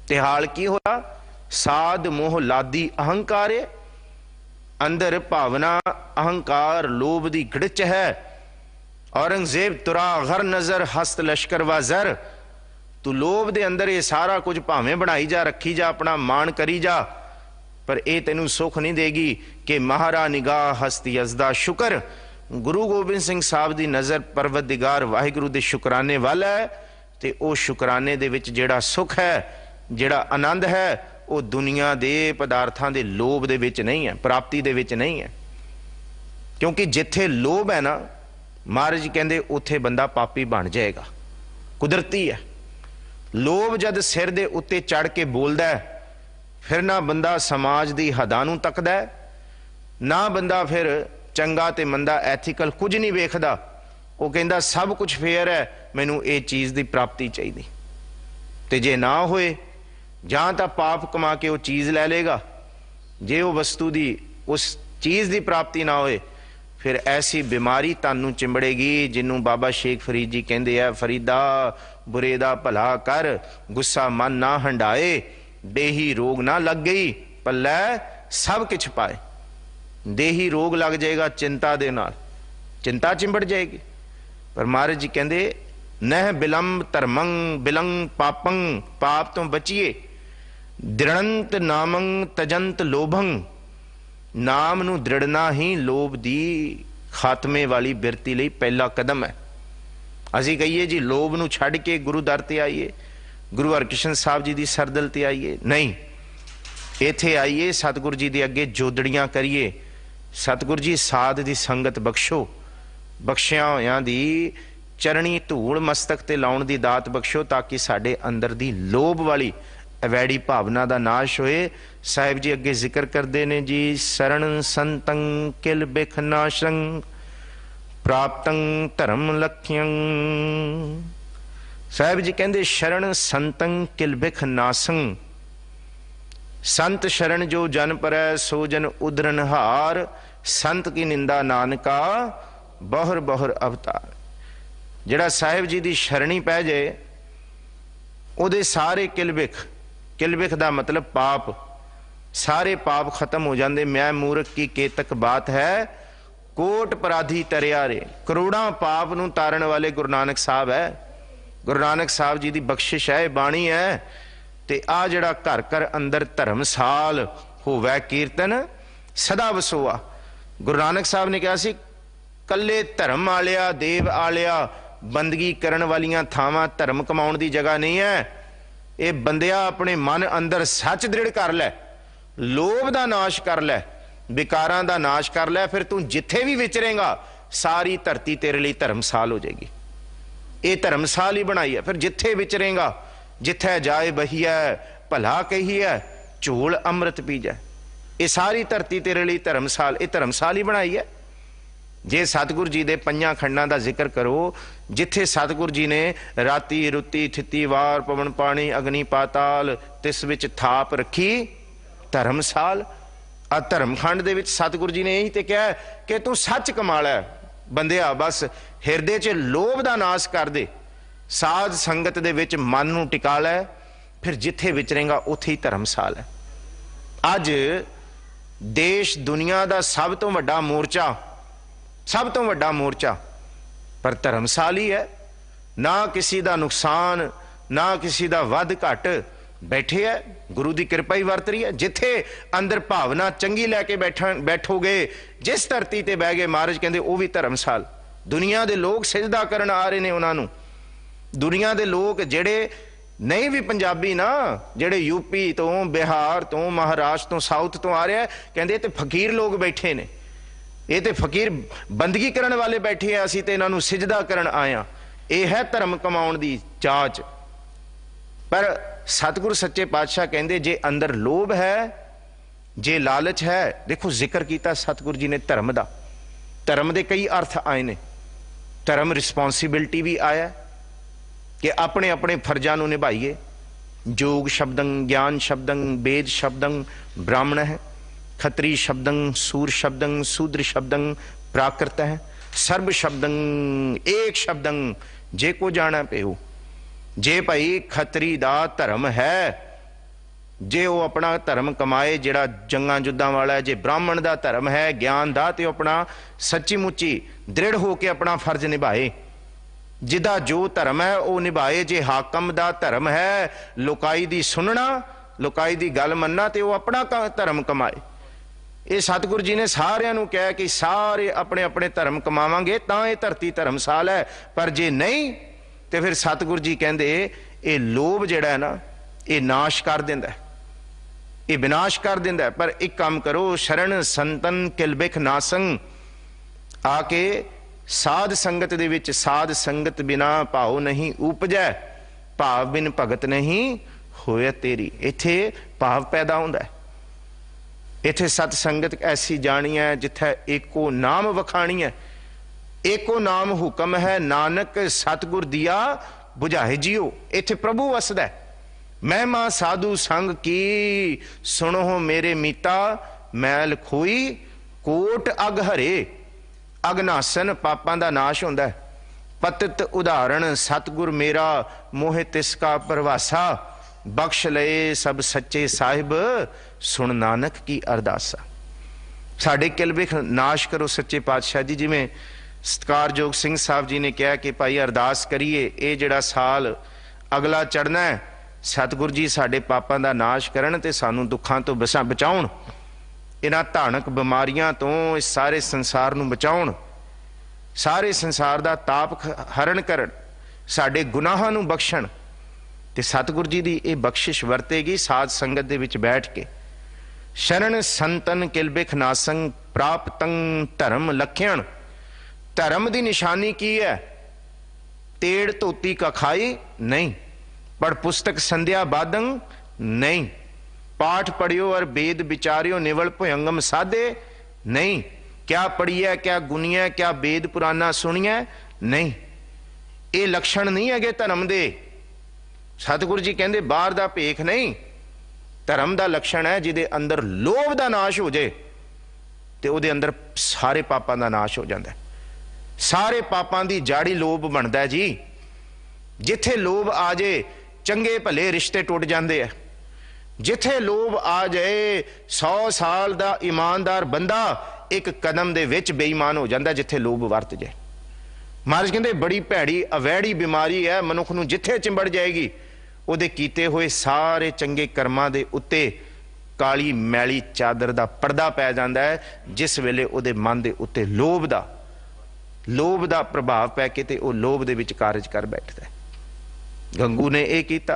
ते हाल की होया, साध मोह लादी अहंकारे। अंदर भावना अहंकार लोभ दी घड़च है। औरंगजेब तुरा घर नजर हस्त लश्कर वाजर। तू लोभ दे अंदर ये सारा कुछ भावें बनाई जा, रखी जा, अपना मान करी जा, पर यह तेनू सुख नहीं देगी कि महारा निगाह हस्ती अजदा शुक्र। गुरु गोबिंद सिंह साहब की नज़र परवतदिगार वाहिगुरु दे शुकराने वाला है। तो वह शुकराने दे विच जिहड़ा सुख है, जिहड़ा आनंद है, वह दुनिया दे पदार्थां दे लोभ दे विच नहीं है, प्राप्ति दे विच नहीं है। क्योंकि जिथे लोभ है ना, महाराज जी कहंदे उत्थे बंदा पापी बन जाएगा, कुदरती है। लोभ जद सिर दे उत्ते चढ़ के बोलदा है, फिर ना बंदा समाज की हदां नूं तकदा है, ना बंदा फिर चंगा ते मंदा एथिकल कुछ नहीं वेखदा। वो कहंदा सब कुछ फेयर है, मैनू ये चीज़ की प्राप्ति चाहिए। तो जे ना होए, जां तां पाप कमा के वो चीज़ लै लेगा, जे वो वस्तु की उस चीज़ की प्राप्ति ना होए, फिर ऐसी बीमारी तानू चिंबड़ेगी जिन्हों बाबा शेख फरीद जी कहते हैं, फरीदा बुरे दा भला कर, गुस्सा मन ना हंडाए, देही रोग ना लग गई, पल्लै सब कुछ पाए। देही रोग लग जाएगा चिंता दे नाल, चिंता चिंबड़ जाएगी। पर महाराज जी कहते नह बिलंब धर्मंग बिलंग पापंग, पाप तो बचिए। दृढ़ंत नामंग तजंत लोभंग, नाम नू दृढ़ना ही लोभ दी खात्मे वाली बिरती लई पहला कदम है। असी कहिए जी लोभ नू छड़ के गुरु दर ते आइए, गुरु हरकृष्ण साहब जी की सरदल ते आइए, नहीं, इत्थे आइए सतगुरु जी के अगे जोदड़ियां करिए। सतगुरु जी साध की संगत बख्शो, बख्शिया होयां दी चरणी धूल मस्तक ते लाउण दी दात बख्शो, ताकि साडे अंदर दी लोभ वाली अवैड़ी भावना का नाश होए। साहिब जी अगे जिक्र करते ने जी, शरण संतं किल बिख नाशं प्राप्तं धर्म लक्ष्यं। साहिब जी कहते शरण संतं किल बिख नासं, संत शरण जो जन परै सो जन उदरन हार, संत की निंदा नानका बहुर बहुर अवतार। जिहड़ा साहिब जी की शरणी पै जाए उहदे सारे किलबिख, किलबिख का मतलब पाप, सारे पाप खत्म हो जाते। मैं मूर्ख की केतक बात है, कोट अपराधी तरिया रे। करोड़ां पाप नूं तारन वाले गुरु नानक साहब है। गुरु नानक साहब जी की बख्शिश है, बाणी है। ते आ जिहड़ा घर घर अंदर धर्मसाल होवै कीर्तन सदा वसोआ। गुरु नानक साहब ने कहा सी कल्ले धर्म आलिया देव आलिया बंदगी करन वालियां थावां धर्म कमाउण दी जगह नहीं है। ये बंदिया अपने मन अंदर सच दृढ़ कर लै, लोभ दा नाश कर लै, विकारां दा नाश कर लै, फिर तू जिथे भी विचरेगा सारी धरती तेरे लिए धर्मसाल हो जाएगी। ये धर्मसाल ही बनाई है। फिर जिथे विचरेगा, जिथे जाए बहिया भला कहिए झोल अमृत पी जाए, ये सारी धरती तेरे लिए धर्मसाल, ये धर्मसाल ही बनाई है। जे सतगुरु जी दे पंजां खंडां दा जिक्र करो, जिथे सतगुरु जी ने राती रुती थिती वार पवन पानी अग्नि पाताल तिस विच थाप रखी धर्मसाल। आ धर्मखंड दे विच सतगुरु जी ने यही ते कहा कि तू सच कमा लै बंदिया, बस हिरदे च लोभ दा नाश कर दे, साध संगत दे विच मन नूं टिका लै, फिर जिथे विचरेगा उथे ही धर्मसाल है। अज देश दुनिया दा सब तो वड्डा मोर्चा, सब तो वड्डा मोर्चा पर धर्मसाल ही है। ना किसी दा नुकसान ना किसी दा वध घट, बैठे है गुरु की कृपा ही वरत रही है। जिथे अंदर भावना चंगी लैके बैठोगे, जिस धरती ते बह गए, महाराज कहते वह भी धर्मसाल। दुनिया के लोग सिजदा करन आ रहे ने उन्होंने। दुनिया के लोग जेड़े नहीं भी पंजाबी ना, जेड़े यूपी तो बिहार तो महाराष्ट्र तो साउथ तो आ रहे हैं, कहते तो फकीर लोग बैठे ने, ये तो फकीर बंदगी करन वाले बैठे हैं, असीं ते इन्हां नूं सिजदा करन आए हां। यह है धर्म कमाउण दी जांच। पर सतगुरु सच्चे पातशाह कहते जे अंदर लोभ है, जे लालच है, देखो जिक्र किया सतगुरु जी ने धर्म का, धर्म के कई अर्थ आए ने। धर्म रिस्पॉन्सिबिलिटी भी आया कि अपने अपने फर्जां नूं निभाइए। जोग शब्दं ज्ञान शब्दं वेद शब्दं ब्राह्मण है, खत्री शब्दं सूर शब्दं शूद्र शब्दं प्राकृत है, सर्व शब्दं एक शब्दं जे को जाना पेओ। जे भाई खतरी दा धर्म है, जे वो अपना धर्म कमाए जिहड़ा जंगां जुद्धां वाला है, जे ब्राह्मण दा धर्म है ज्ञान दा, ते अपना सच्ची मुच्ची दृढ़ होके अपना फर्ज निभाए। जिदा जो धर्म है वह निभाए। जे हाकम दा धर्म है लुकाई दी सुनना, लुकाई दी गल मनना, ते वह अपना धर्म कमाए। ये सतगुरु जी ने सारिਆਂ ਨੂੰ कहा कि सारे अपने अपने धर्म कमावांगे तां ये धरती धर्मसाल है। पर जे नहीं तो फिर सतगुरु जी कहते ये लोभ जिहड़ा है ना, ये नाश कर दिंदा है, ये विनाश कर दिंदा है। पर एक काम करो, शरण संतन किल बिख नासं, आके साध संगत दे विच, साध संगत बिना भाव नहीं उपजै, भाव बिन भगत नहीं होए तेरी। इत्थे भाव पैदा हुंदा है। इत्थे सत संगत ऐसी जानी है जिथे एको नाम वखाणी है। एको नाम हुक्म है नानक सतगुर दिया बुझाए जियो। इत्थे प्रभु वसदा है। महिमा साधु संग की सुनो मेरे मीता, मैल खोई कोट अग हरे। अगनासन पापां दा नाश हुंदा है। पतित उदाहरण सतगुर मेरा, मोहे तिसका परवासा। बख्श लए सब सच्चे साहिब, सुन नानक की अरदासा। साडे किल बिख नाश करो सच्चे पातशाह जी। जिवें सत्कारयोग सिंह साहब जी ने कहा कि भाई अरदास करिए, ये जिहड़ा साल अगला चढ़ना है, सतगुरु जी साडे पापां दा नाश करन ते सानू दुखां तो बचाउण, इन्हां धानक बीमारियां तो इस सारे संसार नूं बचाउण, सारे संसार दा ताप हरण करन, साडे गुनाहां नूं बख्शण। ते सतगुरु जी की यह बख्शिश वरतेगी साध संगत दे विच बैठ के। शरण संतन किल बिख नासं, प्राप्तं धर्म लख्यण। धर्म की निशानी की है? तेड़ धोती का खाई नहीं, पढ़ पुस्तक संध्या बादंग नहीं, पाठ पढ़ियो और वेद विचारियो निवल भुयंगम साधे नहीं, क्या पढ़िया क्या गुनिया क्या वेद पुराना सुनिया नहीं। ये लक्षण नहीं है धर्म दे। सतगुरु जी कहते बाहर दा भेख नहीं, धर्म का लक्षण है जिदे अंदर लोभ का नाश हो जाए तो उहदे अंदर सारे पापां का नाश हो जाता है। सारे पापां की जाड़ी लोभ बनता है जी। जिथे लोभ आ जाए चंगे भले रिश्ते टुट जाते हैं। जिथे लोभ आ जाए 100 साल का ईमानदार बंदा एक कदम दे विच बेईमान हो जाता जिथे लोभ वरत जाए। महाराज कहते बड़ी भैड़ी अवैड़ी बीमारी है, मनुख नूं जिथे चिंबड़ जाएगी उहदे कीते हुए सारे चंगे कर्मां दे उत्ते काली मैली चादर दा पर्दा पै जांदा है, जिस वेले उहदे मन दे उत्ते लोभ दा प्रभाव पै के ते ओह लोभ दे विच कारज कर बैठदा है। गंगू ने यह कीता,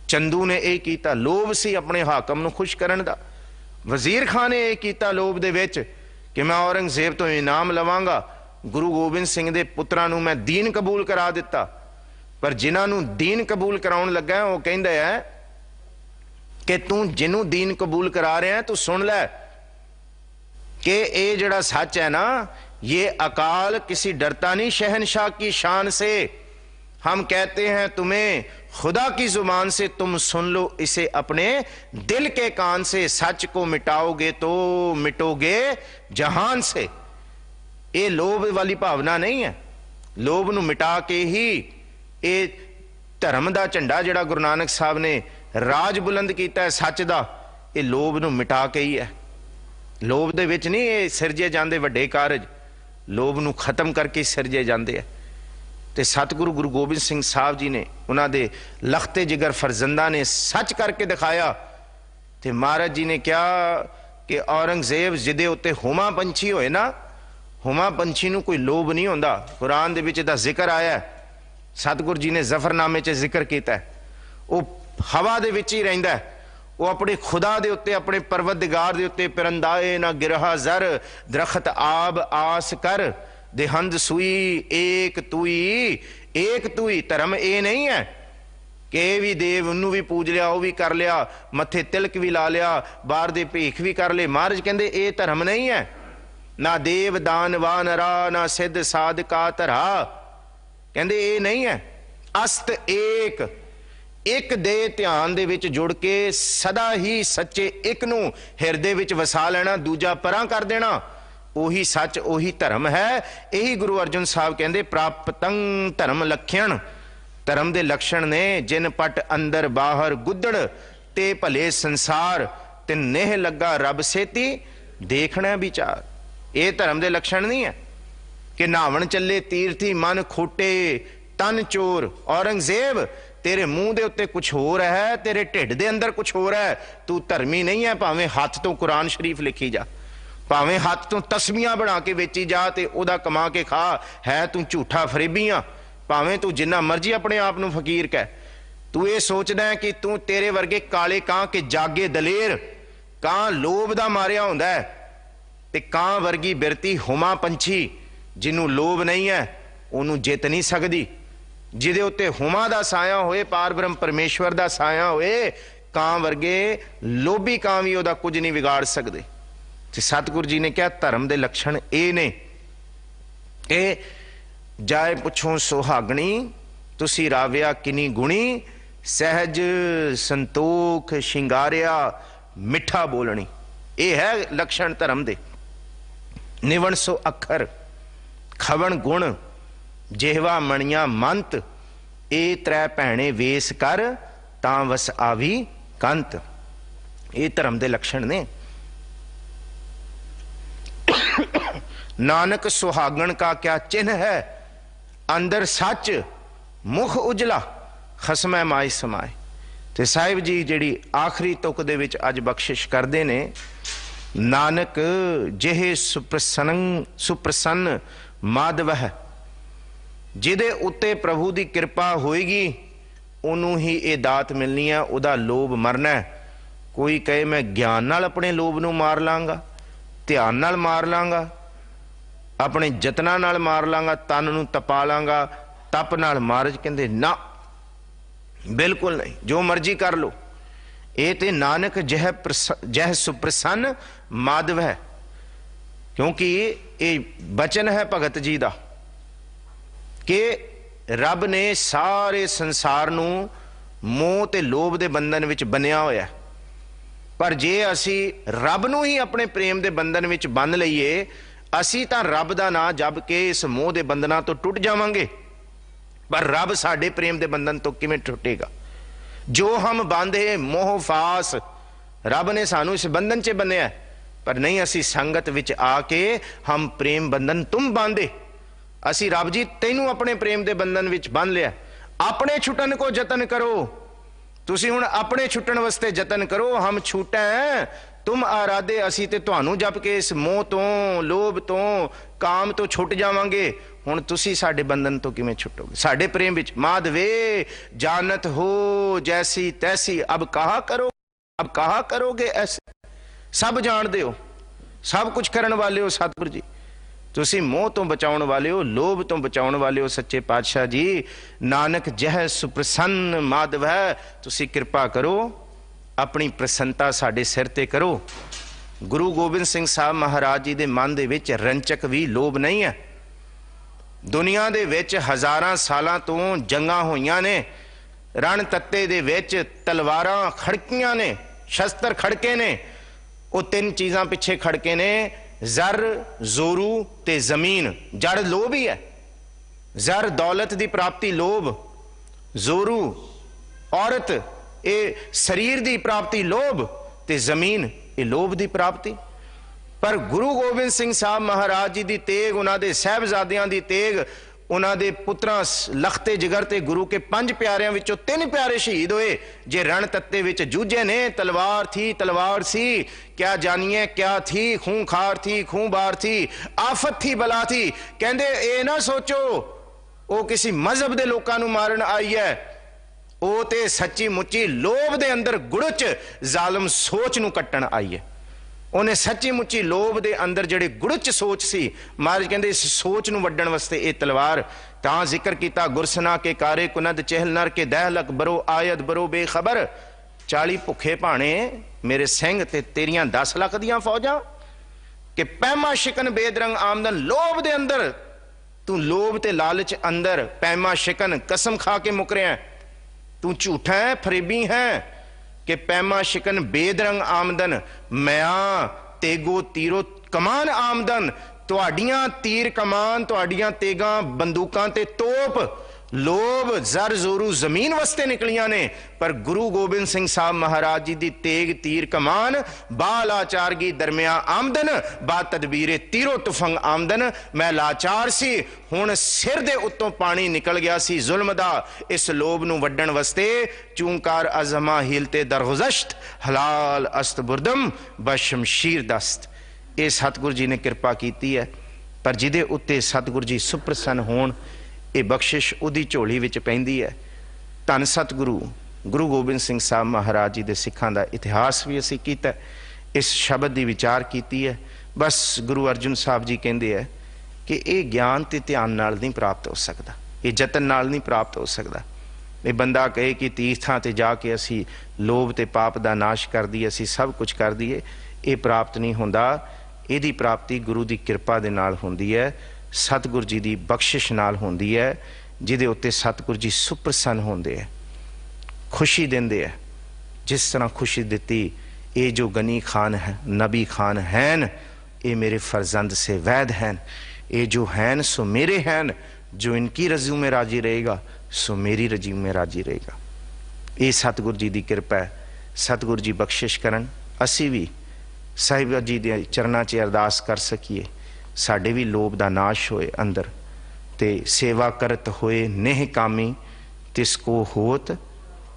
चंदू ने यह कीता, लोभ सी अपने हाकम नूं खुश करन दा। वजीर खान ने यह कीता लोभ दे विच कि मैं औरंगजेब तो इनाम लवांगा, गुरु गोबिंद सिंह दे पुत्रां नूं मैं दीन कबूल करा दिता। पर जिन्हां नूं दीन कबूल कराउण लगा वह कहंदा है कि तू जिन्हों दीन कबूल करा रहे हैं तू सुन लै कि ये जड़ा सच है ना, ये अकाल किसी डरता नहीं शहनशाह की शान से। हम कहते हैं तुम्हें खुदा की जुबान से, तुम सुन लो इसे अपने दिल के कान से। सच को मिटाओगे तो मिटोगे जहान से। ये लोभ वाली भावना नहीं है। लोभ नूं मिटा के ही ये धर्म का झंडा जिहड़ा गुरु नानक साहब ने राज बुलंद किया है सच का, ये लोभ नूं मिटा के ही है। लोभ दे विच नहीं ये सिरजे जाते वड्डे कारज, लोभ नूं खत्म करके सिरजे जाते हैं। तो सतगुरु गुरु गोबिंद सिंह साहब जी ने उन्हां दे लखते जिगर फरजंदा ने सच करके दिखाया। तो महाराज जी ने कहा कि औरंगजेब जिदे उत्ते हुमा पंछी होए ना, हुमा पंछी नूं कोई लोभ नहीं होंदा। कुरान दे विच दा जिक्र आया है, सतगुरु जी ने जफरनामे च जिक्र किया है। वो हवा दे विच ही रहिंदा है, वो अपने खुदा दे उत्ते अपने परवतदिगार दे उत्ते परंदाए ना गिरहा जर दरखत आब आस कर देहंद सुई एक तुई। धर्म ये नहीं है कि भी देव उन्नू भी पूज लिया, वह भी कर लिया, मथे तिलक भी ला लिया, बाहर दे भेख भी कर ले। महाराज कहते ये धर्म नहीं है। ना देव दान वा नरा, ना सिद्ध साध का धरा। कहते ये नहीं है। अस्त एक दे ध्यान दे विच जुड़ के सदा ही सच्चे एक नूं हिरदे विच वसा लेना, दूजा परां कर देना, ओही सच ओही धर्म है। यही गुरु अर्जन साहब कहते प्राप्तं धर्म लक्षण। धर्म दे लक्षण ने जिन पट अंदर बाहर गुद्दड़ ते भले संसार ते नेह लगा रब सेती देखना विचार। ये धर्म दे लक्षण नहीं है कि नहावन चले तीर्थी मन खोटे तन चोर। औरंगजेब तेरे मुंह दे उत्ते कुछ हो रहा है, तेरे ढिड दे अंदर कुछ हो रहा है, तू धर्मी नहीं है। भावें हाथ तो कुरान शरीफ लिखी जा, भावें हाथ तो तस्वीर बना के वेची जा ते ओदा कमा के खा, है तू झूठा फरेबी आ। भावें तू जिन्ना मर्जी अपने आप नूं फकीर कह, तू ये सोचदा है कि तू तेरे वर्गे काले कां के जागे दलेर कां लोभ दा मारिया हुंदा है, ते कां वर्गी बिरती हुमा पंछी जिन्हों लोभ नहीं है उन्होंने जित नहीं सकती। जिदे उत्ते हुमा दा साया होए, पार ब्रह्म परमेश्वर दा साया होए, कां वर्गे लोभी कां भी ओदा कुछ नहीं बिगाड़ सकते। ते सतगुरु जी ने कहा धर्म दे लक्षण ये ने। ए जाए पुछों सुहागणी तुसी राविया किनी गुणी, सहज संतोख शिंगारिया मिठा बोलनी। ये है लक्षण धर्म दे। निवण सो अखर खवण गुण जेहवा मणिया मंत, ए त्रै भैणे वेस कर तां वस आवी कंत। ये धर्म दे लक्षण ने। नानक सुहागण का क्या चिन्ह है, अंदर सच मुख उजला खसमै माई समाए। ते साहिब जी जिहड़ी आखिरी तुक दे विच अज बख्शिश करदे ने, नानक जेहे सुप्रसन्न माधव है, जिदे उत्ते प्रभु की कृपा होएगी उन्होंने ही ये दात मिलनी है, उदा लोभ मरना है। कोई कहे मैं ज्ञान नाल अपने लोभ नूं मार लांगा, ध्यान नाल मार लांगा, अपने जतनां नाल मार लांगा, तन नूं तपा लांगा, तप नाल। महाराज कहंदे ना, बिल्कुल नहीं, जो मर्जी कर लो। ये ते नानक जह सुप्रसन्न माधव है, क्योंकि ये बचन है भगत जी का कि रब ने सारे संसार नूं मोह ते लोभ दे बंधन विच बनिया होया। पर जे असी रब नूं ही अपने प्रेम दे बंधन विच बंध लईए, असी तां रब दा नां जप के इस मोह दे बंधनां तो टुट जावांगे, पर रब साडे प्रेम दे बंधन तो किवें टुटेगा? जो हम बांधे मोह फास, रब ने सानू इस बंधन च बंधिया, पर नहीं असी संगत विच आके हम प्रेम बंधन तुम बांधे। असी रब जी तैनू अपने प्रेम दे बंधन विच बंध लिया। अपने छुटन को जतन करो, तुसी हुण अपने छुटन वास्ते जतन करो। हम छूटे तुम आराधे, असी ते तुहानू जप के इस मोह तो लोभ तो काम तो छुट जावांगे। हुण तुसी साडे बंधन तो किवें छुटोगे? साडे प्रेम विच माधवे जानत हो जैसी तैसी, अब कहा करोगे ऐसे? सब जानते हो, सब कुछ करने वाले हो सतगुरु जी, तुसी मोह तो बचाउण वाले हो, लोभ तो बचाउण वाले हो। सच्चे पातशाह जी नानक जह सुप्रसन्न माधव है, तुसी कृपा करो, अपनी प्रसन्नता साडे सिर ते करो। गुरु गोबिंद सिंह साहब महाराज जी दे मन दे विच रंचक भी लोभ नहीं है। दुनिया दे विच हज़ारां सालां तो जंगां होईयां ने, रण तत्ते दे विच तलवारां खड़कियां ने, शस्त्र खड़के ने। वो तीन चीज़ां पिछे खड़के ने, जर जोरू ते जमीन। जड़ लोभ ही है, जर दौलत की प्राप्ति लोभ, जोरू औरत ये शरीर की प्राप्ति लोभ, ते जमीन ये लोभ की प्राप्ति। पर गुरु गोबिंद सिंह साहब महाराज जी की तेग, उन्होंने साहबजादियां की तेग, उन्होंने पुत्रां लखते जिगर ते गुरु के 5 प्यारियां विचों 3 प्यारे शहीद होए, जे रण तत्ते विच जूझे ने। तलवार थी, तलवार सी, क्या जानिए क्या थी, खूंखार थी, खूंबार थी, आफत थी, बला थी। कहंदे ये ना सोचो वो किसी मजहब के लोगों नूं मारन आई है, वो ते सच्ची मुच्ची लोभ दे अंदर गुड़च जालम सोच नूं कट्टण आई है। उन्हें सच्ची मुच्ची लोभ दे अंदर जिहड़ी गुड़च सोच सी, महाराज कहंदे इस सोच नूं वड्डण वास्ते ये तलवार। तां जिक्र कीता गुरसना के कारे कुनद चहल नर के दहलक बरो आयत बरो बेखबर। 40 भुखे भाणे मेरे सिंह ते तेरियां 10 लाख दियां फौजां, कि पैमा शिकन बेदरंग आमदन। लोभ दे अंदर तू, लोभ ते लालच अंदर पैमा शिकन कसम खा के मुकरिया, तू झूठा है, फरेबी है। कि पैमा शिकन बेदरंग आमदन, मैं तेगो तीरो कमान आमदन। तुहाडियां तीर कमान, तुहाडियां तेगां बंदूकां ते तोप लोभ जर जोरू जमीन वास्ते निकलियां ने, पर गुरु गोबिंद सिंह साहब महाराज जी की तेग तीर कमान बा लाचारगी दरमिया आमदन, बा तदबीरे तीरो तुफंग आमदन। मैं लाचार सी, हुण सिर दे उत्तों पानी निकल गया सी जुल्म दा, इस लोभ नूं वड्डण वास्ते चूंकार अजमा हिलते दरगुजश्त, हलाल अस्त बुरदम बशमशीर दस्त। ये सतगुरु जी ने कृपा की है। पर जिदे उत्ते सतगुरु जी सुप्रसन्न होण, ये बख्शिश उदी झोली विच पैंदी है। धन सतगुरु गुरु गोबिंद सिंह साहब महाराज जी दे सिखां दा इतिहास भी असीं कीता, इस शब्द की विचार की है। बस गुरु अर्जुन साहब जी कहते हैं कि ये ज्ञान ते ध्यान नाल नहीं प्राप्त हो सकता, ये जतन नाल नहीं प्राप्त हो सकता। ये बंदा कहे कि तीर्थां ते जाके असी लोभ ते पाप दा नाश कर दईए, असी सब कुछ कर दईए, ये प्राप्त नहीं होंदा। इहदी प्राप्ति गुरु की कृपा दे नाल होंदी है, सतगुरु जी की बख्शिश नाल होंदी है, जिहदे उत्ते सतगुरु जी सुप्रसन्न होंदे है, खुशी देंदे है। जिस तरह खुशी दिती, ये जो गनी खान है नबी खान हैं, ये मेरे फर्जंद से वैद हैं, ये जो हैं सो मेरे हैं, जो इनकी रज़ू में राजी रहेगा सो मेरी रज़ू में राजी रहेगा। ये सतगुरु जी की कृपा है। सतगुरु जी बख्शिश करन, असी भी साहिब जी के चरणों च अरदास कर सकीए, साडे भी लोभ का नाश होए अंदर, ते सेवा करत होए नेह कामी, तिसको होत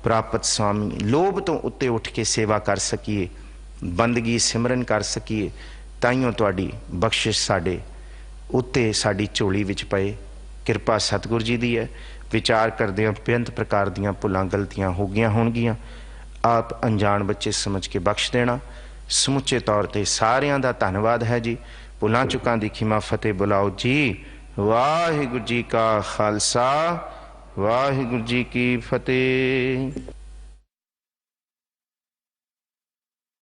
प्राप्त स्वामी। लोभ तो उत्ते उठ के सेवा कर सकीए, बंदगी सिमरन कर सकीए, ताइयों तुहाडी बख्शिश साडे उत्ते साडी झोली विच पए। कृपा सतगुरु जी दी है। विचार करदे बेअंत प्रकार दीयां भुलां गलतियां हो गईयां होणगीयां, आप अनजान बच्चे समझ के बख्श देना। समुचे तौर पर सारियां दा धन्नवाद है जी। भुलां चुकां दी खिमा फतेह बुलाओ जी। वाहिगुरू जी का खालसा, वाहिगुरू जी की फतेह।